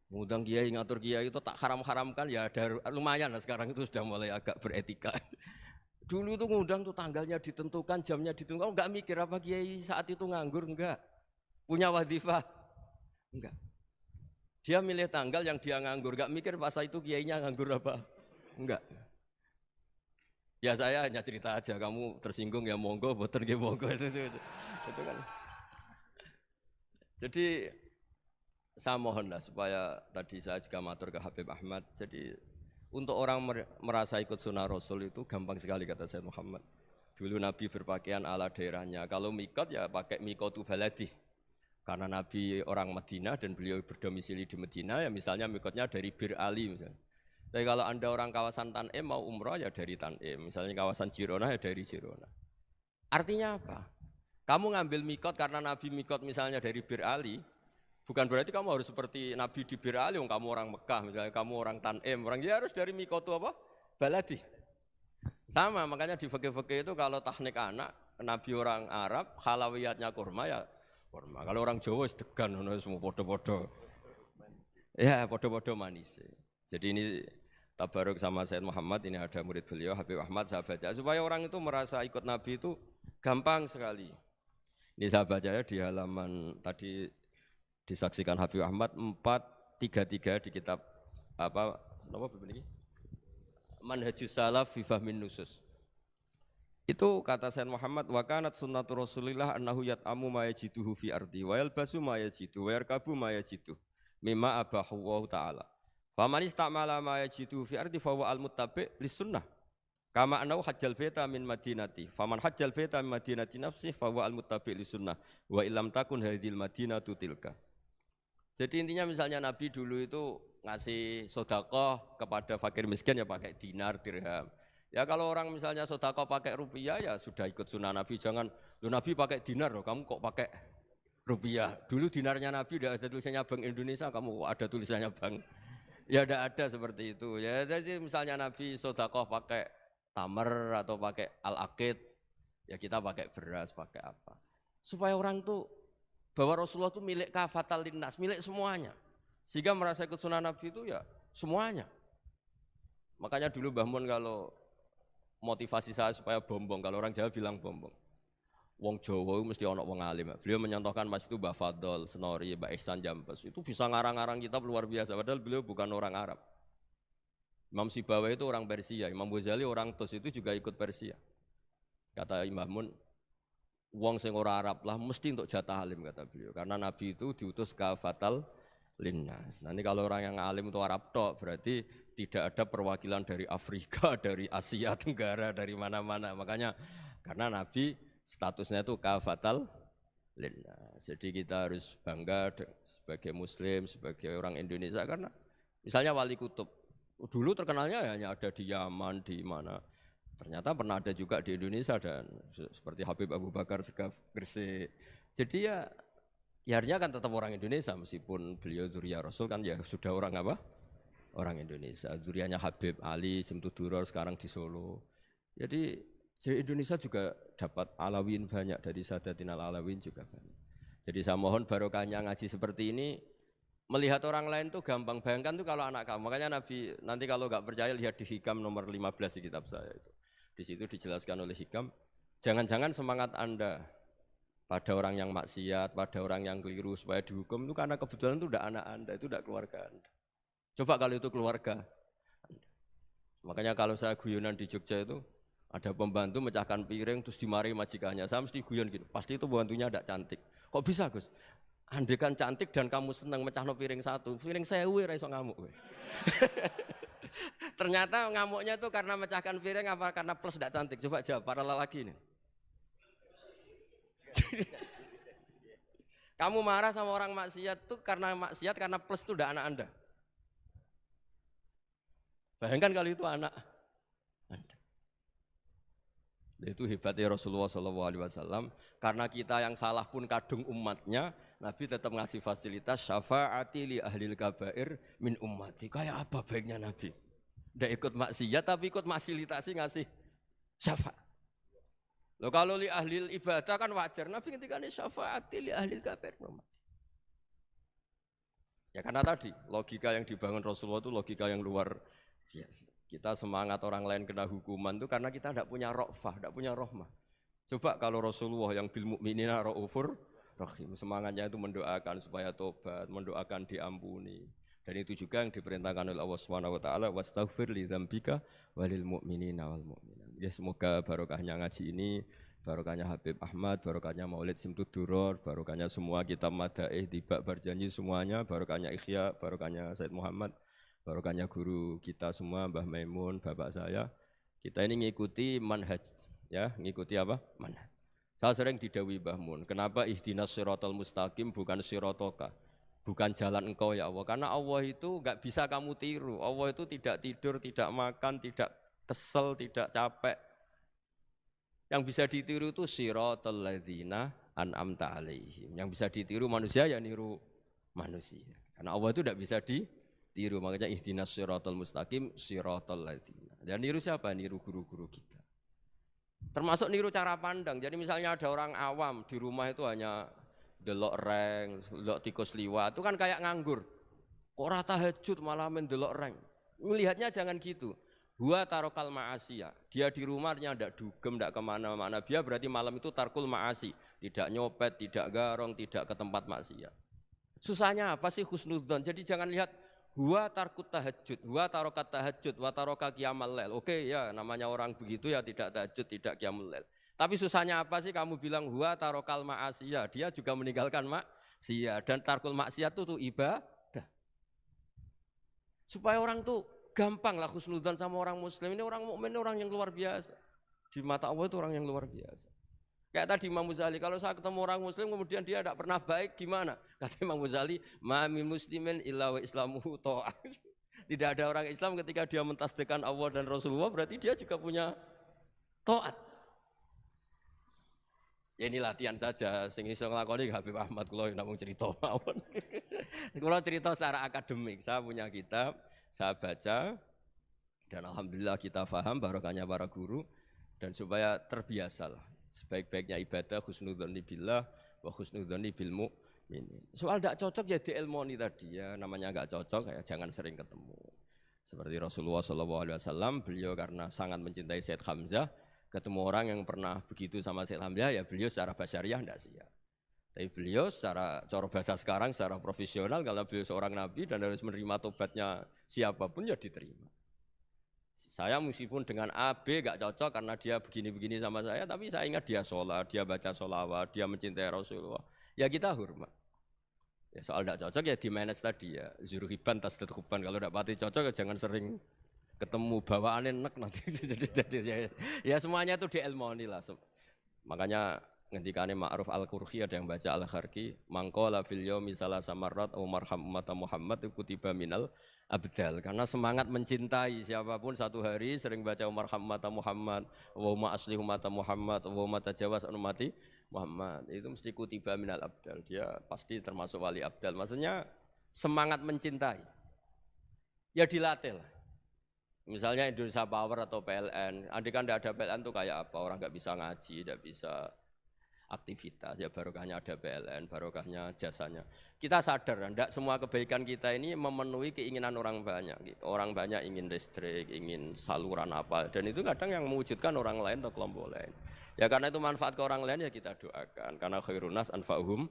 Mengundang kiai, ngatur kiai itu tak haram-haramkan ya ada lumayan lah sekarang itu sudah mulai agak beretika. Dulu itu ngundang tuh tanggalnya ditentukan, jamnya ditentukan, enggak mikir apa kiai saat itu nganggur, enggak. Punya wadifah, enggak. Dia milih tanggal yang dia nganggur, enggak mikir pas itu kiainya nganggur apa, enggak. Ya saya hanya cerita aja, kamu tersinggung ya monggo, boten nggih monggo itu kan. Jadi saya mohonlah supaya tadi saya juga matur ke Habib Ahmad. Jadi untuk orang merasa ikut sunnah Rasul itu gampang sekali kata Sayyid Muhammad. Dulu Nabi berpakaian ala daerahnya. Kalau mikot ya pakai mikotu baladi. Karena Nabi orang Madinah dan beliau berdomisili di Madinah ya misalnya mikotnya dari Bir Ali misalnya. Tapi kalau Anda orang kawasan Tanim mau umrah ya dari Tanim. Misalnya kawasan Jirona ya dari Jirona. Artinya apa? Kamu ngambil mikot karena Nabi mikot misalnya dari Bir Ali. Bukan berarti kamu harus seperti Nabi di Bir Ali, kamu orang Mekah, misalnya kamu orang Tanim, orang dia harus dari mikotu apa? Baladi. Sama, makanya di fikih-fikih itu kalau tahnik anak, Nabi orang Arab, halawiyatnya kurma ya kurma. Kalau orang Jawa sedegan, semua podo-podo. Ya, podo-podo manis. Jadi ini tabaruk sama Sayyid Muhammad, ini ada murid beliau, Habib Ahmad, saya baca. Supaya orang itu merasa ikut Nabi itu gampang sekali. Ini saya baca ya di halaman tadi, disaksikan Habib Ahmad 433 di kitab apa begini Manhajus Salaf fi Fahmin Nusus. Itu kata Sayyid Muhammad wa kanat sunnatu Rasulillah annahu yat'amu ma yajiduhu fi ardi wa yalbasu ma yajidu wa yarkabu ma yajidu mimma abahu wa ta'ala. Faman istamala ma yajiduhu fi ardi fa huwa al-muttabi' lis-sunnah. Kama annahu hajjal baita min madinati. Faman hajjal baita min madinati nafsi fa huwa al-muttabi' lis-sunnah wa illam takun hadhil madinatu tilka. Jadi intinya misalnya Nabi dulu itu ngasih sodakoh kepada fakir miskin ya pakai dinar, dirham. Ya kalau orang misalnya sodakoh pakai rupiah ya sudah ikut sunnah Nabi. Jangan, lu Nabi pakai dinar loh, kamu kok pakai rupiah. Dulu dinarnya Nabi udah ada tulisannya Bank Indonesia, kamu kok ada tulisannya Bank. Ya udah ada seperti itu. Ya jadi misalnya Nabi sodakoh pakai tamar atau pakai al-aqid, ya kita pakai beras, pakai apa. Supaya orang tuh bahwa Rasulullah itu milik kafatal linnas, milik semuanya. Sehingga merasa ikut sunnah Nabi itu ya semuanya. Makanya dulu Mbah Mun kalau motivasi saya supaya bombong, kalau orang Jawa bilang bombong. Wong Jawa mesti ono wong alim. Beliau menyontohkan pas itu Mbah Fadol, Senori, Mbah Ihsan Jambes. Itu bisa ngarang-ngarang kitab luar biasa, padahal beliau bukan orang Arab. Imam Sibawai itu orang Persia, Imam Ghazali orang Tus itu juga ikut Persia. Kata Mbah Mun, wong sing ora Arab lah mesti untuk jatah alim kata beliau. Karena Nabi itu diutus kafatal linnas. Nanti kalau orang yang alim itu Arab tok berarti tidak ada perwakilan dari Afrika, dari Asia Tenggara, dari mana-mana. Makanya karena Nabi statusnya itu kafatal linnas. Jadi kita harus bangga sebagai Muslim, sebagai orang Indonesia karena misalnya Wali Kutub dulu terkenalnya hanya ada di Yaman, di mana. Ternyata pernah ada juga di Indonesia dan seperti Habib Abu Bakar Segaf Gresik. Jadi ya harusnya kan tetap orang Indonesia meskipun beliau dzurriyyah Rasul kan ya sudah orang apa? Orang Indonesia. Dzurriyyahnya Habib Ali Simtuduror sekarang di Solo. Jadi Indonesia juga dapat alawin banyak dari Sadatin al-Alawin juga banyak. Jadi saya mohon barokahnya ngaji seperti ini. Melihat orang lain tuh gampang, bayangkan tuh kalau anak kamu. Makanya Nabi nanti kalau nggak percaya lihat di Hikam nomor 15 di kitab saya itu. Di situ dijelaskan oleh Hikam, jangan-jangan semangat Anda pada orang yang maksiat, pada orang yang keliru supaya dihukum itu karena kebetulan itu udah anak Anda, itu udah keluarga Anda. Coba kalau itu keluarga Anda. Makanya kalau saya guyonan di Jogja itu ada pembantu mecahkan piring terus dimarahi majikannya, saya mesti guyon gitu, pasti itu pembantunya tidak cantik. Kok bisa Gus? Andai kan cantik dan kamu senang mecahno piring satu, piring 1000 ra iso ngamuk. Ternyata ngamuknya itu karena mecahkan piring apa karena plus tidak cantik? Coba jawab para lelaki ini. Kamu marah sama orang maksiat itu karena maksiat karena plus itu udah anak Anda. Bayangkan kalau itu anak Anda. Itu hebatnya Rasulullah SAW. Karena kita yang salah pun kadung umatnya, Nabi tetap ngasih fasilitas syafaati li ahlil kabair min ummati. Kayak apa baiknya Nabi? Tidak ikut maksiat tapi ikut fasilitasi ngasih syafaat. Loh kalau li ahlil ibadah kan wajar. Nabi ketika ini syafaati li ahlil kabair min ummati. Ya karena tadi logika yang dibangun Rasulullah itu logika yang luar biasa. Kita semangat orang lain kena hukuman itu karena kita tidak punya ra'fah, tidak punya rahmah. Coba kalau Rasulullah yang bil mu'minina ra'ufur rahim, semangatnya itu mendoakan supaya tobat, mendoakan diampuni. Dan itu juga yang diperintahkan oleh Allah Subhanahu wa taala, wastaghfir li dzambika walil mu'minina wal mu'minat. Ya semoga barokahnya ngaji ini, barokahnya Habib Ahmad, barokahnya Maulid Simtud Duror, barokahnya semua kitab madaih, tibak berjanji semuanya, barokahnya Ikhya, barokahnya Said Muhammad, barokahnya guru kita semua, Mbah Maimun, bapak saya. Kita ini ngikuti manhaj, ya, ngikuti apa? Manhaj. Saya sering didhawuhi Mbah Mun, kenapa ihdinas siratal mustaqim bukan sirotoka, bukan jalan engkau ya Allah? Karena Allah itu enggak bisa kamu tiru. Allah itu tidak tidur, tidak makan, tidak kesel, tidak capek. Yang bisa ditiru itu siratal ladzina an'amta alaihim. Yang bisa ditiru manusia ya niru manusia. Karena Allah itu tidak bisa ditiru. Makanya ihdinas siratal mustaqim siratal ladzina. Dan niru siapa? Niru guru-guru kita. Termasuk niru cara pandang. Jadi misalnya ada orang awam di rumah itu hanya delok reng, delok tikus liwat, itu kan kayak nganggur. Kok ora tahajud malah main delok reng. Melihatnya jangan gitu. Huwa tarokal ma'asiyah. Dia di rumahnya tidak dugem, tidak kemana-mana. Dia berarti malam itu tarkul ma'asi. Tidak nyopet, tidak garong, tidak ke tempat maksiat. Susahnya apa sih husnudzon? Jadi jangan lihat huwa tarkut tahajud, huwa tarokat tahajud, wa taroka qiyamul lail. Oke ya, namanya orang begitu ya tidak tahajud, tidak qiyamul lail. Tapi susahnya apa sih kamu bilang huwa tarokal ma'asiyah? Dia juga meninggalkan maksiat. Dan tarkul maksiat itu ibadah. Supaya orang tuh gampang lah husnudzon sama orang muslim. Ini orang mukmin, orang yang luar biasa. Di mata Allah itu orang yang luar biasa. Kayak tadi Imam Ghazali, kalau saya ketemu orang muslim kemudian dia tidak pernah baik, gimana? Kata Imam Ghazali, ma min muslimin illa wa islamuhu ta'ah. Tidak ada orang Islam ketika dia mentasdihkan Allah dan Rasulullah, berarti dia juga punya taat. Ya ini latihan saja, sing iso nglakoni Habib Ahmad kula namung cerita mawon. Kula cerita secara akademik, saya punya kitab, saya baca, dan alhamdulillah kita paham barokahnya para guru, dan supaya terbiasalah sebaik-baiknya ibadah husnudzoni billah wa husnudzoni bil mu'minin. Soal tidak cocok ya diilmoni tadi ya, namanya enggak cocok ya jangan sering ketemu. Seperti Rasulullah SAW, beliau karena sangat mencintai Said Hamzah, ketemu orang yang pernah begitu sama Said Hamzah ya beliau secara basyariah tidak siap. Tapi beliau secara cara bahasa sekarang, secara profesional, kalau beliau seorang nabi dan harus menerima tobatnya siapapun ya diterima. Saya meskipun dengan A, B gak cocok karena dia begini-begini sama saya, tapi saya ingat dia sholat, dia baca sholawat, dia mencintai Rasulullah. Ya kita hormat. Ya soal gak cocok ya di manage tadi ya. Zuruhiban tasdid huban, kalau gak pati cocok ya jangan sering ketemu bawaannya enak nanti. Ya semuanya itu diilmoni lah. Makanya ngendikane Ma'ruf Al-Qurhi ada yang baca Al-Kharki, mangqala fil yaumi salasa marrat aw marham ummata Muhammad kutiba minal abdal. Karena semangat mencintai siapapun satu hari sering baca marham ummata Muhammad, wa asli ummata Muhammad, wa tajawaz an ummati Muhammad. Itu mesti kutiba minal abdal. Dia pasti termasuk wali abdal. Maksudnya semangat mencintai. Ya dilatih lah. Misalnya Indonesia Power atau PLN, andai kan tidak ada PLN itu kayak apa? Orang nggak bisa ngaji, tidak bisa aktivitas, ya barokahnya ada PLN, barokahnya jasanya. Kita sadar, tidak semua kebaikan kita ini memenuhi keinginan orang banyak. Gitu. Orang banyak ingin listrik, ingin saluran apa, dan itu kadang yang mewujudkan orang lain atau kelompok lain. Ya karena itu manfaat ke orang lain ya kita doakan, karena khairun nas anfa'uhum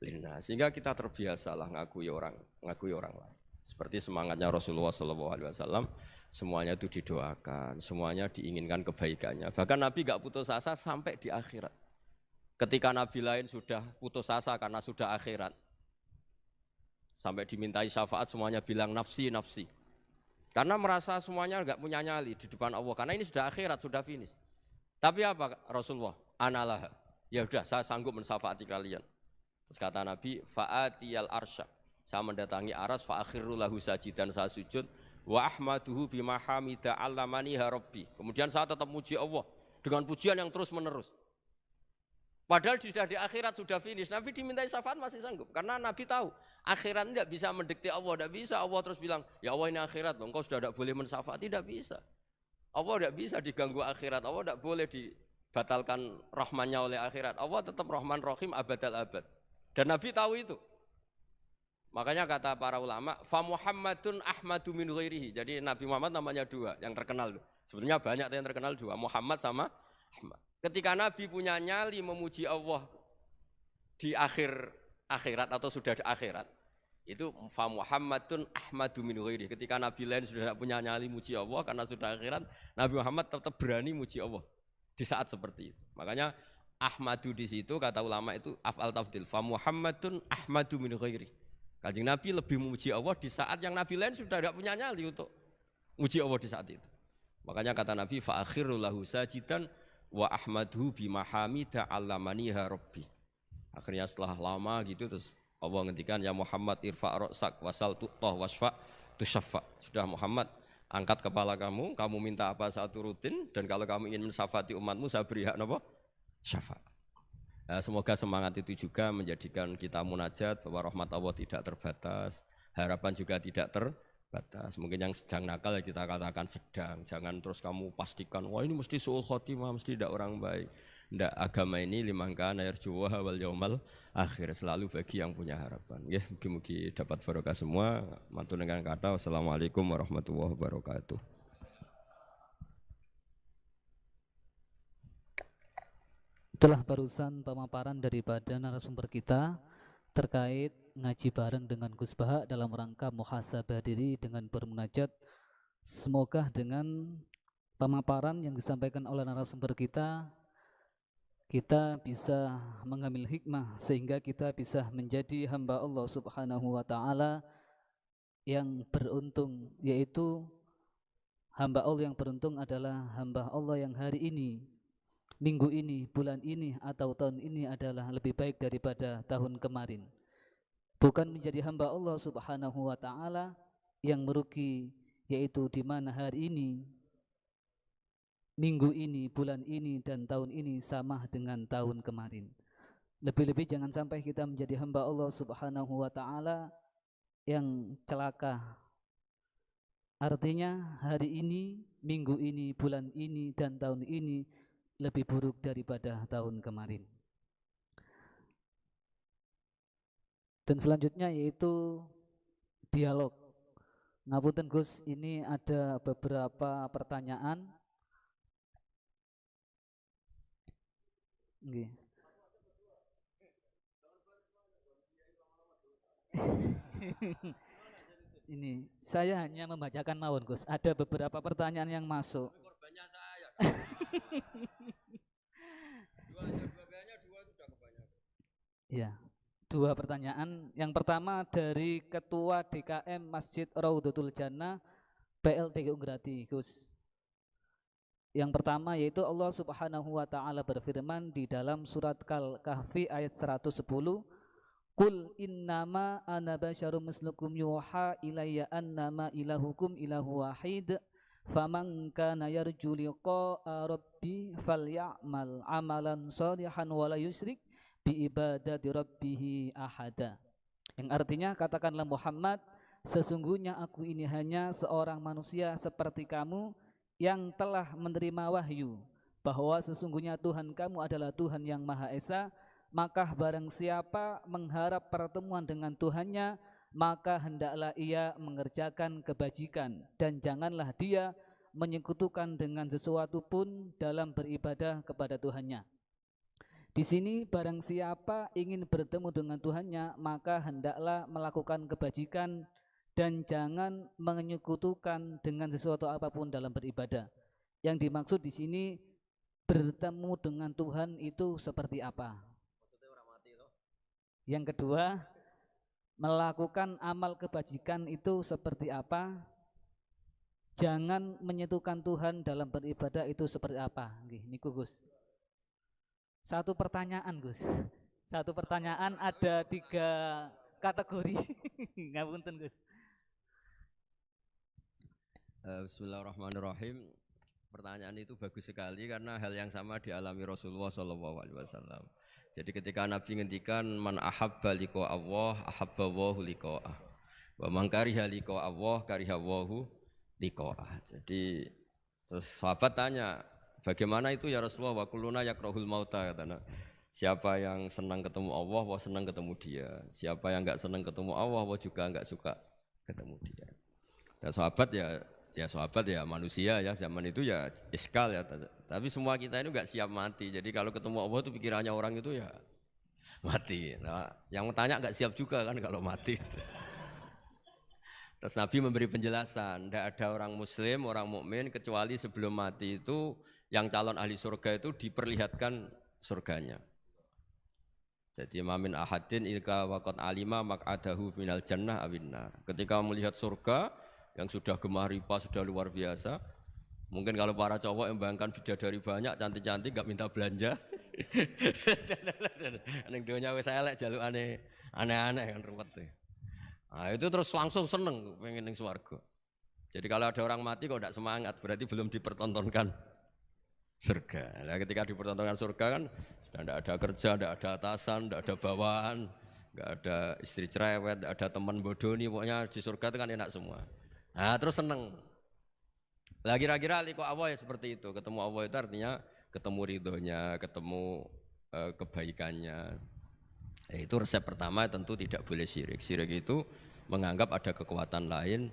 linnas. Sehingga kita terbiasalah ngakui orang lain. Seperti semangatnya Rasulullah SAW, semuanya itu didoakan, semuanya diinginkan kebaikannya. Bahkan Nabi gak putus asa sampai di akhirat. Ketika Nabi lain sudah putus asa karena sudah akhirat, sampai dimintai syafaat semuanya bilang nafsi, nafsi. Karena merasa semuanya enggak punya nyali di depan Allah. Karena ini sudah akhirat, sudah finish. Tapi apa Rasulullah? Analah. Ya sudah, saya sanggup mensyafaati kalian. Terus kata Nabi, fa'atiyal arsya. Saya mendatangi aras, fa'akhiru lahu sajidan, saya sujud. Wa ahmaduhu bima hamida allamani rabbi. Kemudian saya tetap muji Allah. dengan pujian yang terus menerus. Padahal sudah di akhirat sudah finish. Nabi dimintai syafaat masih sanggup. Karena Nabi tahu akhirat tidak bisa mendikte Allah. Tidak bisa Allah terus bilang, ya Allah ini akhirat loh. Engkau sudah tidak boleh mensyafaat. Tidak bisa. Allah tidak bisa diganggu akhirat. Allah tidak boleh dibatalkan rahmannya oleh akhirat. Allah tetap rahman rahim abadal abad. Dan Nabi tahu itu. Makanya kata para ulama, fa Muhammadun Ahmadu min ghairihi. Jadi Nabi Muhammad namanya dua yang terkenal. Sebetulnya banyak yang terkenal dua, Muhammad sama Ahmad. Ketika Nabi punya nyali memuji Allah di akhirat atau sudah di akhirat, itu fa Muhammadun Ahmadu min ghairihi. Ketika Nabi lain sudah tidak punya nyali muji Allah karena sudah akhirat, Nabi Muhammad tetap berani muji Allah di saat seperti itu. Makanya Ahmadu di situ kata ulama itu af'al tafdil, fa Muhammadun Ahmadu min ghairihi. Kanjeng Nabi lebih memuji Allah di saat yang Nabi lain sudah tidak punya nyali untuk muji Allah di saat itu. Makanya kata Nabi fa akhiru lahu sajidan wa ahmadhu bimahamida allamaniha rabbi. Akhirnya setelah lama gitu terus Allah ngendikan ya Muhammad irfa' ra'sak wasal tu'tah wasfa' tusyaffa. Sudah Muhammad angkat kepala kamu minta apa saat rutin dan kalau kamu ingin mensyafaati umatmu saya beri hak napa? Syafaat. Nah, semoga semangat itu juga menjadikan kita munajat bahwa rahmat Allah tidak terbatas, harapan juga tidak terbatas. Mungkin yang sedang nakal ya kita katakan sedang, jangan terus kamu pastikan wah ini mesti suul khotimah, mesti tidak orang baik. Tidak, agama ini liman kana yarjuwa wal yaumal akhir, selalu bagi yang punya harapan. Ya, mugi-mugi dapat barokah semua. Mantu dengan kata wassalamualaikum warahmatullahi wabarakatuh. Itulah barusan pemaparan daripada narasumber kita terkait ngaji bareng dengan Gus Baha dalam rangka muhasabah diri dengan bermunajat. Semoga dengan pemaparan yang disampaikan oleh narasumber kita bisa mengambil hikmah sehingga kita bisa menjadi hamba Allah Subhanahu wa taala yang beruntung, yaitu hamba Allah yang beruntung adalah hamba Allah yang hari ini, minggu ini, bulan ini atau tahun ini adalah lebih baik daripada tahun kemarin. Bukan menjadi hamba Allah Subhanahu wa taala yang merugi, yaitu di mana hari ini, minggu ini, bulan ini dan tahun ini sama dengan tahun kemarin. Lebih-lebih jangan sampai kita menjadi hamba Allah Subhanahu wa taala yang celaka. Artinya hari ini, minggu ini, bulan ini dan tahun ini lebih buruk daripada tahun kemarin. Dan selanjutnya yaitu dialog. Ngapunten Gus, ini ada beberapa pertanyaan. Nggih. Ini saya hanya membacakan mawon Gus. Ada beberapa pertanyaan yang masuk. Korbannya saya. Dua sudah kebanyakan. Ya, dua pertanyaan. Yang pertama dari Ketua DKM Masjid Raudhatul Jannah PLTGU Grati, Gus. Yang pertama yaitu Allah Subhanahu wa taala berfirman di dalam surat Kahfi ayat 110, Qul innama ana basyarum mislukum yuha ilayya annama ilahukum ilahu wahid faman kana yarju liqa'a rabbi falyamal amalan shalihan wala yusyrik bi ibadati rabbih ahada. Yang artinya katakanlah Muhammad, sesungguhnya aku ini hanya seorang manusia seperti kamu yang telah menerima wahyu bahwa sesungguhnya Tuhan kamu adalah Tuhan yang Maha Esa. Maka barang siapa mengharap pertemuan dengan Tuhannya, maka hendaklah ia mengerjakan kebajikan dan janganlah dia menyekutukan dengan sesuatu pun dalam beribadah kepada Tuhannya. Di sini barang siapa ingin bertemu dengan Tuhannya, maka hendaklah melakukan kebajikan dan jangan menyekutukan dengan sesuatu apapun dalam beribadah. Yang dimaksud di sini bertemu dengan Tuhan itu seperti apa? Yang kedua, melakukan amal kebajikan itu seperti apa? Jangan menyentuhkan Tuhan dalam beribadah itu seperti apa? Nggih, niku Gus. Satu pertanyaan Gus. Satu pertanyaan ada 3 kategori. Ngapunten Gus. Bismillahirrahmanirrahim. Pertanyaan itu bagus sekali karena hal yang sama dialami Rasulullah SAW. Jadi ketika Nabi ngendikan man ahabba liqa Allah ahabba Allahu liqa'ah. Wa man kariha liqa Allah kariha Allahu liqa'ah. Jadi terus sahabat tanya, bagaimana itu ya Rasulullah? Wa kulluna yakrahul mauta katanya. Siapa yang senang ketemu Allah, wah senang ketemu dia. Siapa yang enggak senang ketemu Allah, wah juga enggak suka ketemu dia. Dan sahabat ya sahabat ya manusia ya zaman itu ya iskal ya, tapi semua kita ini enggak siap mati. Jadi kalau ketemu Allah itu pikirannya orang itu ya mati. Nah, yang tanya enggak siap juga kan kalau mati. Terus Nabi memberi penjelasan, tidak ada orang muslim, orang mukmin kecuali sebelum mati itu yang calon ahli surga itu diperlihatkan surganya. Jadi mamin ahadin ilka waqad alima maq'adahu minal jannah awinnar. Ketika melihat surga yang sudah gemah ripa, sudah luar biasa. Mungkin kalau para cowok yang bayangkan bidadari banyak, cantik-cantik, gak minta belanja. Ning donya wis elek jaluk aneh-aneh kan ruwet. Nah, itu terus langsung seneng pengen ning swarga. Jadi kalau ada orang mati kok tidak semangat, berarti belum dipertontonkan surga. Nah, ketika dipertontonkan surga kan sudah tidak ada kerja, tidak ada atasan, tidak ada bawahan, tidak ada istri cerewet, tidak ada teman bodoni, pokoknya di surga itu kan enak semua. Nah, terus seneng. Lah kira-kira liqa Allah ya seperti itu. Ketemu Allah itu artinya ketemu ridhonya, ketemu kebaikannya. Itu resep pertama tentu tidak boleh syirik. Syirik itu menganggap ada kekuatan lain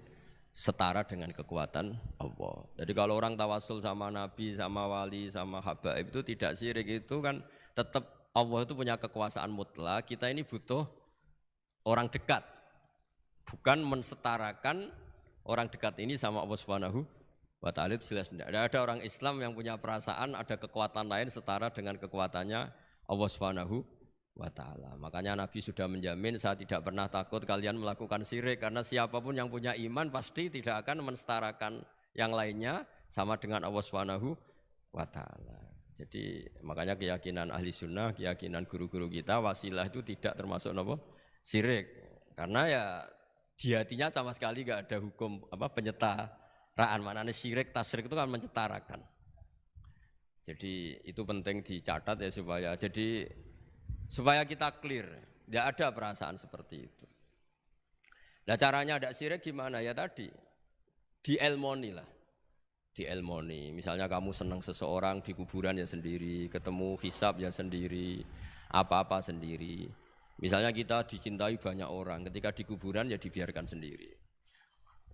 setara dengan kekuatan Allah. Jadi kalau orang tawasul sama nabi, sama wali, sama habaib itu tidak syirik, itu kan tetap Allah itu punya kekuasaan mutlak. Kita ini butuh orang dekat. Bukan mensetarakan orang dekat ini sama Allah Subhanahu wa ta'ala, itu jelas tidak. Ada orang Islam yang punya perasaan ada kekuatan lain setara dengan kekuatannya Allah Subhanahu wa ta'ala. Makanya Nabi sudah menjamin, saya tidak pernah takut kalian melakukan syirik, karena siapapun yang punya iman pasti tidak akan mensetarakan yang lainnya sama dengan Allah Subhanahu wa ta'ala. Jadi makanya keyakinan ahli sunnah, keyakinan guru-guru kita, wasilah itu tidak termasuk apa? Syirik. Karena ya di hatinya sama sekali gak ada hukum penyetaraan. Maknanya syirik, tasyrik itu kan mencetarakan. Jadi itu penting dicatat ya supaya kita clear, tidak ada perasaan seperti itu. Nah caranya ada syirik gimana ya tadi? Dielmoni lah, dielmoni. Misalnya kamu senang seseorang di kuburan ya sendiri, ketemu hisab ya sendiri, apa-apa sendiri. Misalnya kita dicintai banyak orang, ketika di kuburan ya dibiarkan sendiri.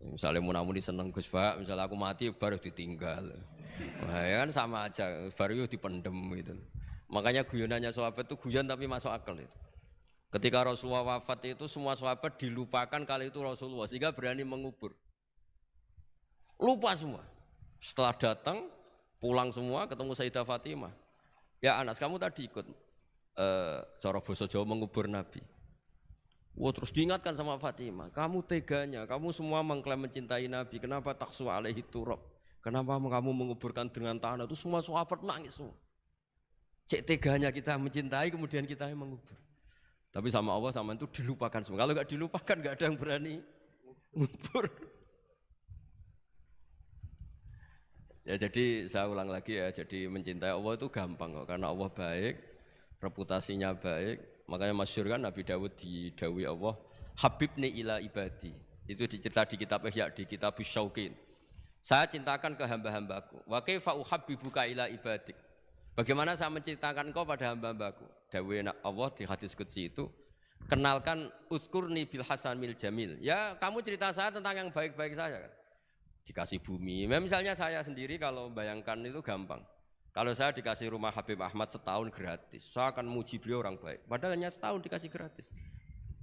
Misalnya munamuni seneng Gus Pak, misalnya aku mati baru ditinggal. Nah, ya kan sama aja, baru dipendem gitu. Makanya guyonannya sahabat itu guyon tapi masuk akal itu. Ketika Rasulullah wafat itu semua sahabat dilupakan kali itu Rasulullah, sehingga berani mengubur. Lupa semua. Setelah datang, pulang semua ketemu Sayyidah Fatimah. Ya Anas, kamu tadi ikut cara basa Jawa mengubur Nabi. Wah, terus diingatkan sama Fatimah, kamu teganya, kamu semua mengklaim mencintai Nabi, kenapa taksu alaihi turab? Kenapa kamu menguburkan dengan tanah? Itu semua sahabat nangis semua. Cek teganya kita mencintai kemudian kita yang mengubur. Tapi sama Allah sama itu dilupakan semua. Kalau enggak dilupakan enggak ada yang berani ngubur. Ya jadi saya ulang lagi ya, jadi mencintai Allah itu gampang kok, karena Allah baik, reputasinya baik. Makanya masyhur kan Nabi Dawud didawi Allah, Habibni ila ibadi. Itu dicerita di kitab Ihya, di kitab Syauqin. Saya cintakan ke hamba-hambaku. Wa kaifa uhabbibuka ila ibadik. Bagaimana saya mencintakan engkau pada hamba-hambaku? Dawe Allah di hadis qudsi itu, kenalkan uzkurni bil hasanil jamil. Ya, kamu cerita saya tentang yang baik-baik saja kan. Dikasih bumi. Misalnya saya sendiri kalau bayangkan itu gampang. Kalau saya dikasih rumah Habib Ahmad setahun gratis, saya akan muji beliau orang baik. Padahal hanya setahun dikasih gratis.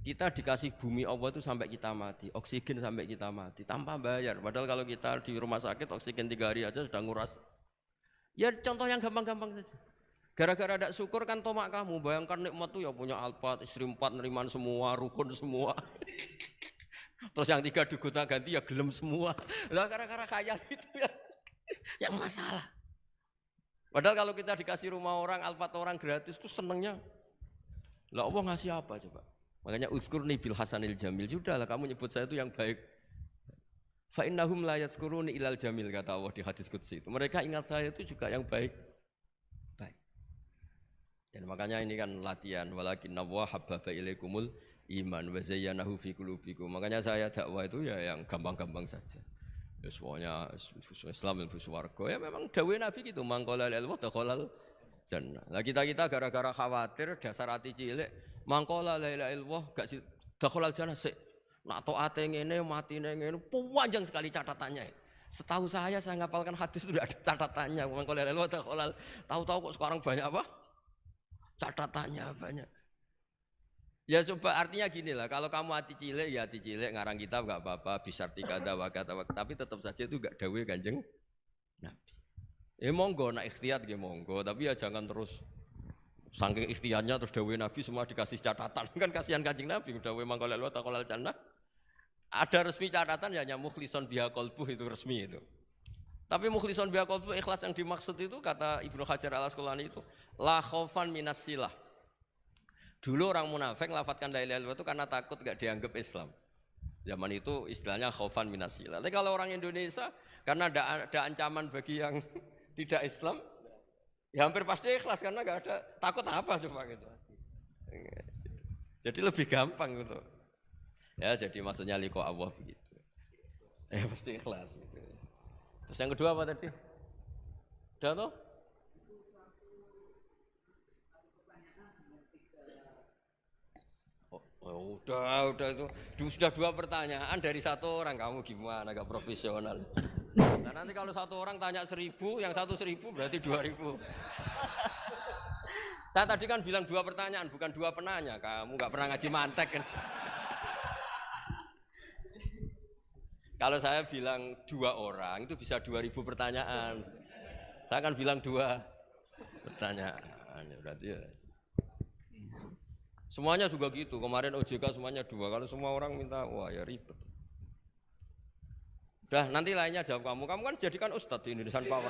Kita dikasih bumi Allah itu sampai kita mati, oksigen sampai kita mati, tanpa bayar. Padahal kalau kita di rumah sakit oksigen 3 hari aja sudah nguras. Ya contoh yang gampang-gampang saja. Gara-gara ada syukur kan tomak kamu, bayangkan nikmat tuh ya punya Alphard, istri 4 neriman semua, rukun semua. Terus yang 3 digonta ganti ya gelem semua. Lah gara-gara kaya itu ya yang masalah. Padahal kalau kita dikasih rumah orang, Alphard orang gratis itu senengnya. Lah Allah ngasih apa coba? Makanya uzkurni bil hasanil jamil. Sudahlah kamu nyebut saya itu yang baik. Fa innahum la yadhkuruni ilal jamil, kata Allah di hadis qudsi itu. Mereka ingat saya itu juga yang baik. Baik. Dan makanya ini kan latihan, walakinna wa habbaba ilaikumul iman wa zayyanahu fi qulubikum. Makanya saya dakwah itu ya yang gampang-gampang saja. Ya semuanya Islam ilmu swarga. Ya memang dawuh Nabi gitu, mangqala lil dakhalal jannah. Lah kita gara-gara khawatir dasar hati cilik, mangqala la ilaha illallah gak dakhalal jannah sik. Nak taate ngene matine ngene panjang sekali catatannya. Setahu saya ngapalkan hadis itu tidak ada catatannya. Mangqala la ilaha illallah dakhalal. Tahu-tahu kok sekarang banyak apa? Catatannya banyak. Ya coba artinya gini lah, kalau kamu hati cilik ya hati cilik, ngarang kitab gak apa-apa, bisartika dawakata, tapi tetap saja itu gak dawuh Kanjeng Nabi. Monggo nak ikhtiyat ya monggo, tapi ya jangan terus saking ikhtiarnya terus dawuh Nabi semua dikasih catatan, kan kasihan Kanjeng Nabi, dawuh mangko lalu taqolal jannah. Ada resmi catatan ya hanya mukhlison biha qalbuh, itu resmi itu. Tapi mukhlison biha qalbuh, ikhlas yang dimaksud itu kata Ibnu Hajar Al-Asqalani itu la khaufan minas silah. Dulu orang munafik lafadzkan la ilaha illallah itu karena takut gak dianggap Islam. Zaman itu istilahnya khaufan minas silah. Tapi kalau orang Indonesia karena ada ancaman bagi yang tidak Islam, ya hampir pasti ikhlas karena gak ada takut apa coba gitu. Jadi lebih gampang gitu. Ya jadi maksudnya liqa Allah begitu. Ya pasti ikhlas gitu. Terus yang kedua apa tadi? Udah toh? Oh, udah itu sudah 2 pertanyaan dari 1 orang, kamu gimana gak profesional? Nah, nanti kalau 1 orang tanya 1000, yang 1 1000 berarti 2000. Saya tadi kan bilang 2 pertanyaan, bukan 2 penanya. Kamu gak pernah ngaji mantek kan? Kalau saya bilang 2 orang itu bisa 2000 pertanyaan. Saya akan bilang 2 pertanyaan, berarti ya. Semuanya juga gitu, kemarin OJK semuanya 2, kalau semua orang minta, wah ya ribet. Udah, nanti lainnya jawab kamu kan jadikan ustadz di Indonesian Power.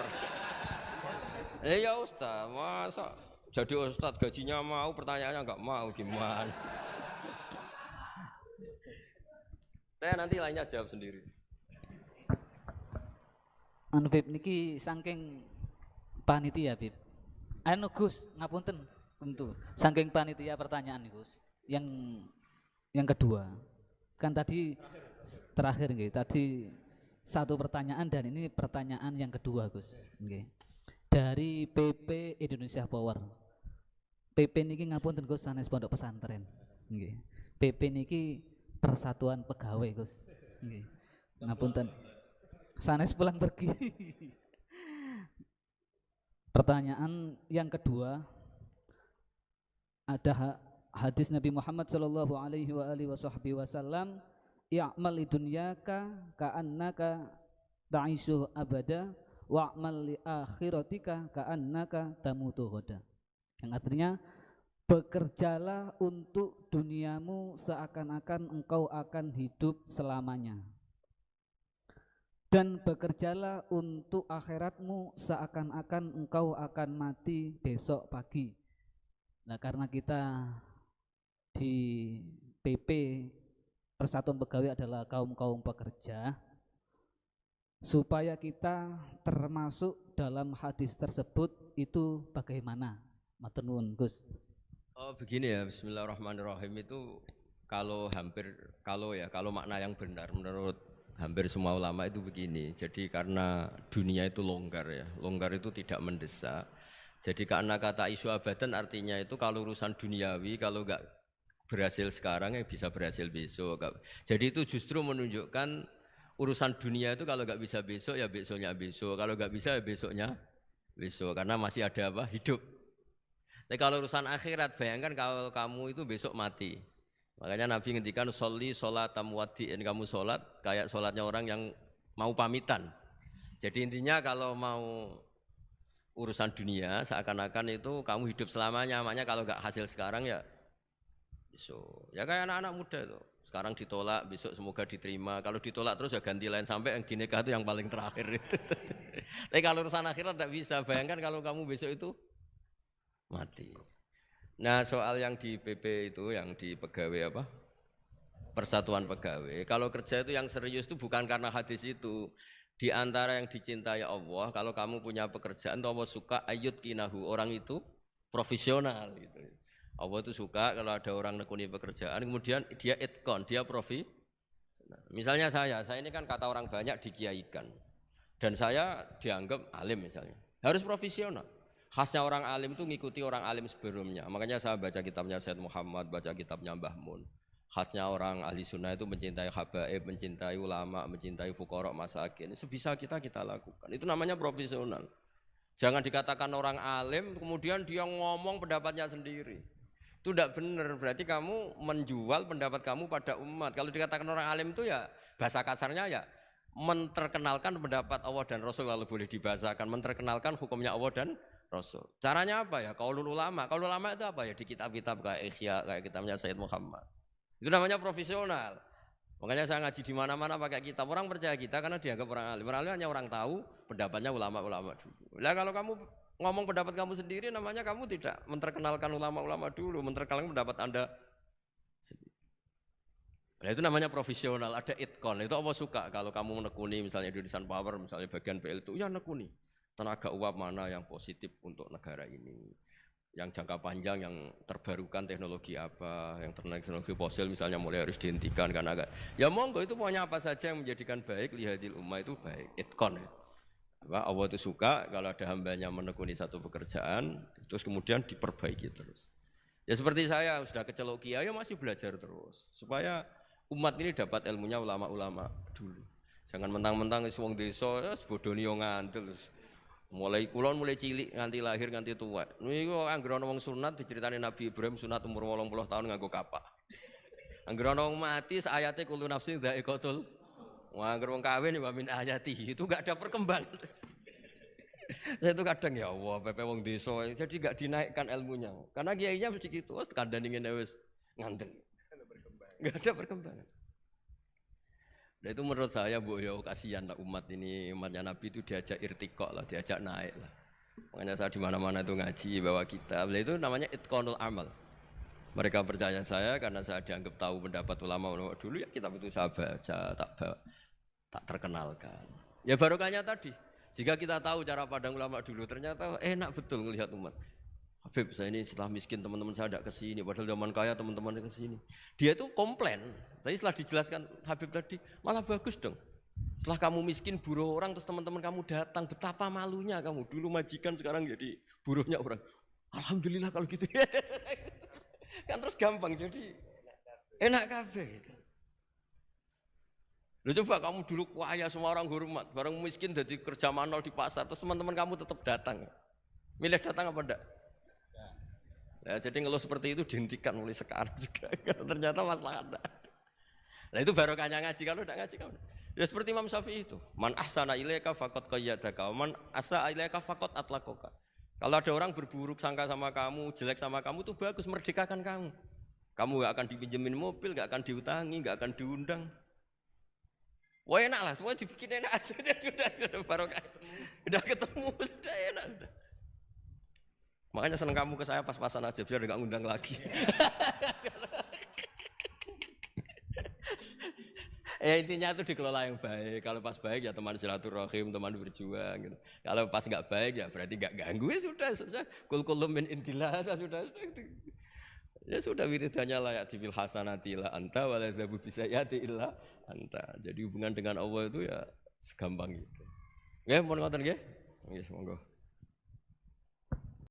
Ya ustadz, masa jadi ustadz gajinya mau, pertanyaannya nggak mau, gimana? Nanti lainnya jawab sendiri. Bib niki saking panitia Bib. Anu Gus, ngapunten. Tentu, saking panitia pertanyaan nih Gus. Yang kedua, kan tadi terakhir nggih, tadi 1 pertanyaan dan ini pertanyaan yang kedua Gus. Nggih. Dari PP Indonesia Power. PP niki ngapunten Gus sanes pondok pesantren. Nggih. PP niki Persatuan Pegawai Gus. Nggih. Ngapunten. Sanes pulang pergi. Pertanyaan yang kedua, ada hadis Nabi Muhammad sallallahu alaihi wasallam, "I'mal lidunyaka ka'annaka ta'ishu abada wa'mal li akhiratika ka'annaka tamutu ghadan." Yang artinya, bekerjalah untuk duniamu seakan-akan engkau akan hidup selamanya, dan bekerjalah untuk akhiratmu seakan-akan engkau akan mati besok pagi. Nah, karena kita di PP Persatuan Pegawai adalah kaum-kaum pekerja, supaya kita termasuk dalam hadis tersebut itu bagaimana? Matur nuwun Gus. Oh begini ya, bismillahirrahmanirrahim, itu kalau makna yang benar menurut hampir semua ulama itu begini. Jadi karena dunia itu longgar ya, longgar itu tidak mendesak. Jadi karena kata isu abadan artinya itu kalau urusan duniawi kalau enggak berhasil sekarang ya bisa berhasil besok. Jadi itu justru menunjukkan urusan dunia itu kalau enggak bisa besok ya besoknya besok. Kalau enggak bisa ya besoknya besok, karena masih ada apa? Hidup. Tapi kalau urusan akhirat, bayangkan kalau kamu itu besok mati. Makanya Nabi ngendikan sholli sholatam wadi'in, kamu sholat kayak sholatnya orang yang mau pamitan. Jadi intinya kalau mau urusan dunia seakan-akan itu kamu hidup selamanya, makanya kalau nggak hasil sekarang ya besok. Ya kayak anak-anak muda itu, sekarang ditolak besok semoga diterima, kalau ditolak terus ya ganti lain sampai yang dinikah itu yang paling terakhir. Tapi kalau urusan akhirat tidak bisa, bayangkan kalau kamu besok itu mati. Nah soal yang di PP itu, yang di pegawai apa? Persatuan Pegawai. Kalau kerja itu yang serius itu bukan karena hadis itu. Di antara yang dicintai Allah, kalau kamu punya pekerjaan, Allah suka ayut kinahu, orang itu profesional gitu. Allah itu suka kalau ada orang nekuni pekerjaan, kemudian dia itkon, dia profi. Misalnya saya ini kan kata orang banyak dikiaikan, dan saya dianggap alim misalnya, harus profesional. Khasnya orang alim itu ngikuti orang alim sebelumnya. Makanya saya baca kitabnya Sayyid Muhammad, baca kitabnya Mbah Mun. Khasnya orang ahli sunnah itu mencintai habaib, mencintai ulama, mencintai fuqara masakin. Sebisa kita lakukan. Itu namanya profesional. Jangan dikatakan orang alim kemudian dia ngomong pendapatnya sendiri. Itu tidak benar. Berarti kamu menjual pendapat kamu pada umat. Kalau dikatakan orang alim itu ya bahasa kasarnya ya menterkenalkan pendapat Allah dan Rasul, kalau boleh dibahasakan menterkenalkan hukumnya Allah dan Rasul. Caranya apa ya? Qaulul ulama. Qaulul ulama itu apa ya? Di kitab-kitab kayak Ihya, kayak kitabnya Sayyid Muhammad. Itu namanya profesional. Makanya saya ngaji di mana-mana pakai kitab. Orang percaya kita karena dianggap orang alim. Orang alim hanya orang tahu pendapatnya ulama-ulama dulu. Nah kalau kamu ngomong pendapat kamu sendiri, namanya kamu tidak menterkenalkan ulama-ulama dulu, menterkenalkan pendapat Anda sendiri. Nah itu namanya profesional, ada itkon. Itu Allah suka kalau kamu menekuni misalnya Indonesian Power, misalnya bagian PL itu, ya nekuni. Tenaga uap mana yang positif untuk negara ini, yang jangka panjang, yang terbarukan teknologi apa, yang teknologi fosil misalnya mulai harus dihentikan karena agak, ya monggo itu pokoknya apa saja yang menjadikan baik lihadil ummah itu baik, itkon ya. Allah itu suka kalau ada hambanya menekuni satu pekerjaan terus kemudian diperbaiki terus. Ya seperti saya sudah kecelok kiai ya masih belajar terus supaya umat ini dapat ilmunya ulama-ulama dulu. Jangan mentang-mentang wong desa ya bodoni yo ngantil. Mulai kulon mulai cilik nganti lahir nganti tua. Niku anggere ana wong sunat diceritani Nabi Ibrahim sunat umur 80 tahun nganggo kapak. Anggere ana wong mati ayate kullu nafsin dha'iqatul. Wah, anggere wong kawin wa min ayati itu enggak ada perkembangan. Saya itu kadang ya Allah, pepe wong desa jadi enggak dinaikkan ilmunya. Karena kiainya mesti gitu, wis kandhane ngene wis nganten. Enggak ada perkembangan. Nah itu menurut saya Bu ya kasihan lah umat ini, umatnya Nabi itu diajak irtiqo lah, diajak naik lah. Makanya saya di mana-mana itu ngaji bawa kitab. Itu namanya itqanul amal. Mereka percaya saya karena saya dianggap tahu pendapat ulama dulu, ya kitab itu saya baca, tak terkenalkan. Ya barokahnya tadi. Jika kita tahu cara pandang ulama dulu, ternyata enak betul melihat umat. Habib, saya ini setelah miskin teman-teman saya tidak kesini, padahal zaman kaya teman-teman kesini. Dia itu komplain, tapi setelah dijelaskan Habib tadi, malah bagus dong. Setelah kamu miskin buruh orang, terus teman-teman kamu datang, betapa malunya kamu. Dulu majikan, sekarang jadi buruhnya orang. Alhamdulillah kalau gitu. Kan terus gampang, jadi enak kabeh gitu. Lu coba kamu dulu kaya, semua orang hormat, bareng miskin jadi kerja manual di pasar, terus teman-teman kamu tetap datang. Milih datang apa enggak? Ya, jadi ngeluh seperti itu dihentikan mulai sekarang juga. Ternyata masalah ada. Nah itu barokahnya ngaji, kalau tidak ngaji kamu. Ya seperti Imam Syafi'i itu. Man ahsana ilaika faqad qayyadaka, man asa ilaika faqad atlaqaka. Kalau ada orang berburuk sangka sama kamu, jelek sama kamu, itu bagus, merdekakan kamu. Kamu gak akan dipinjemin mobil, gak akan diutangi, gak akan diundang. Wah enak lah, semua dibikin enak aja. Sudah barokah. Udah ketemu, sudah enak. Makanya seneng kamu ke saya pas-pasan aja biar nggak ngundang lagi. Ya intinya itu dikelola yang baik. Kalau pas baik ya teman silaturahim, teman berjuang. Gitu. Kalau pas nggak baik ya berarti nggak ganggu. Ya sudah. Kul min indillah sudah. Ya sudah wiridanya layak dibil hasanati illa anta waladzabu bisayati illa anta. Jadi hubungan dengan Allah itu ya segampang itu. Ya mohon ngoten nggih. Nggih monggo.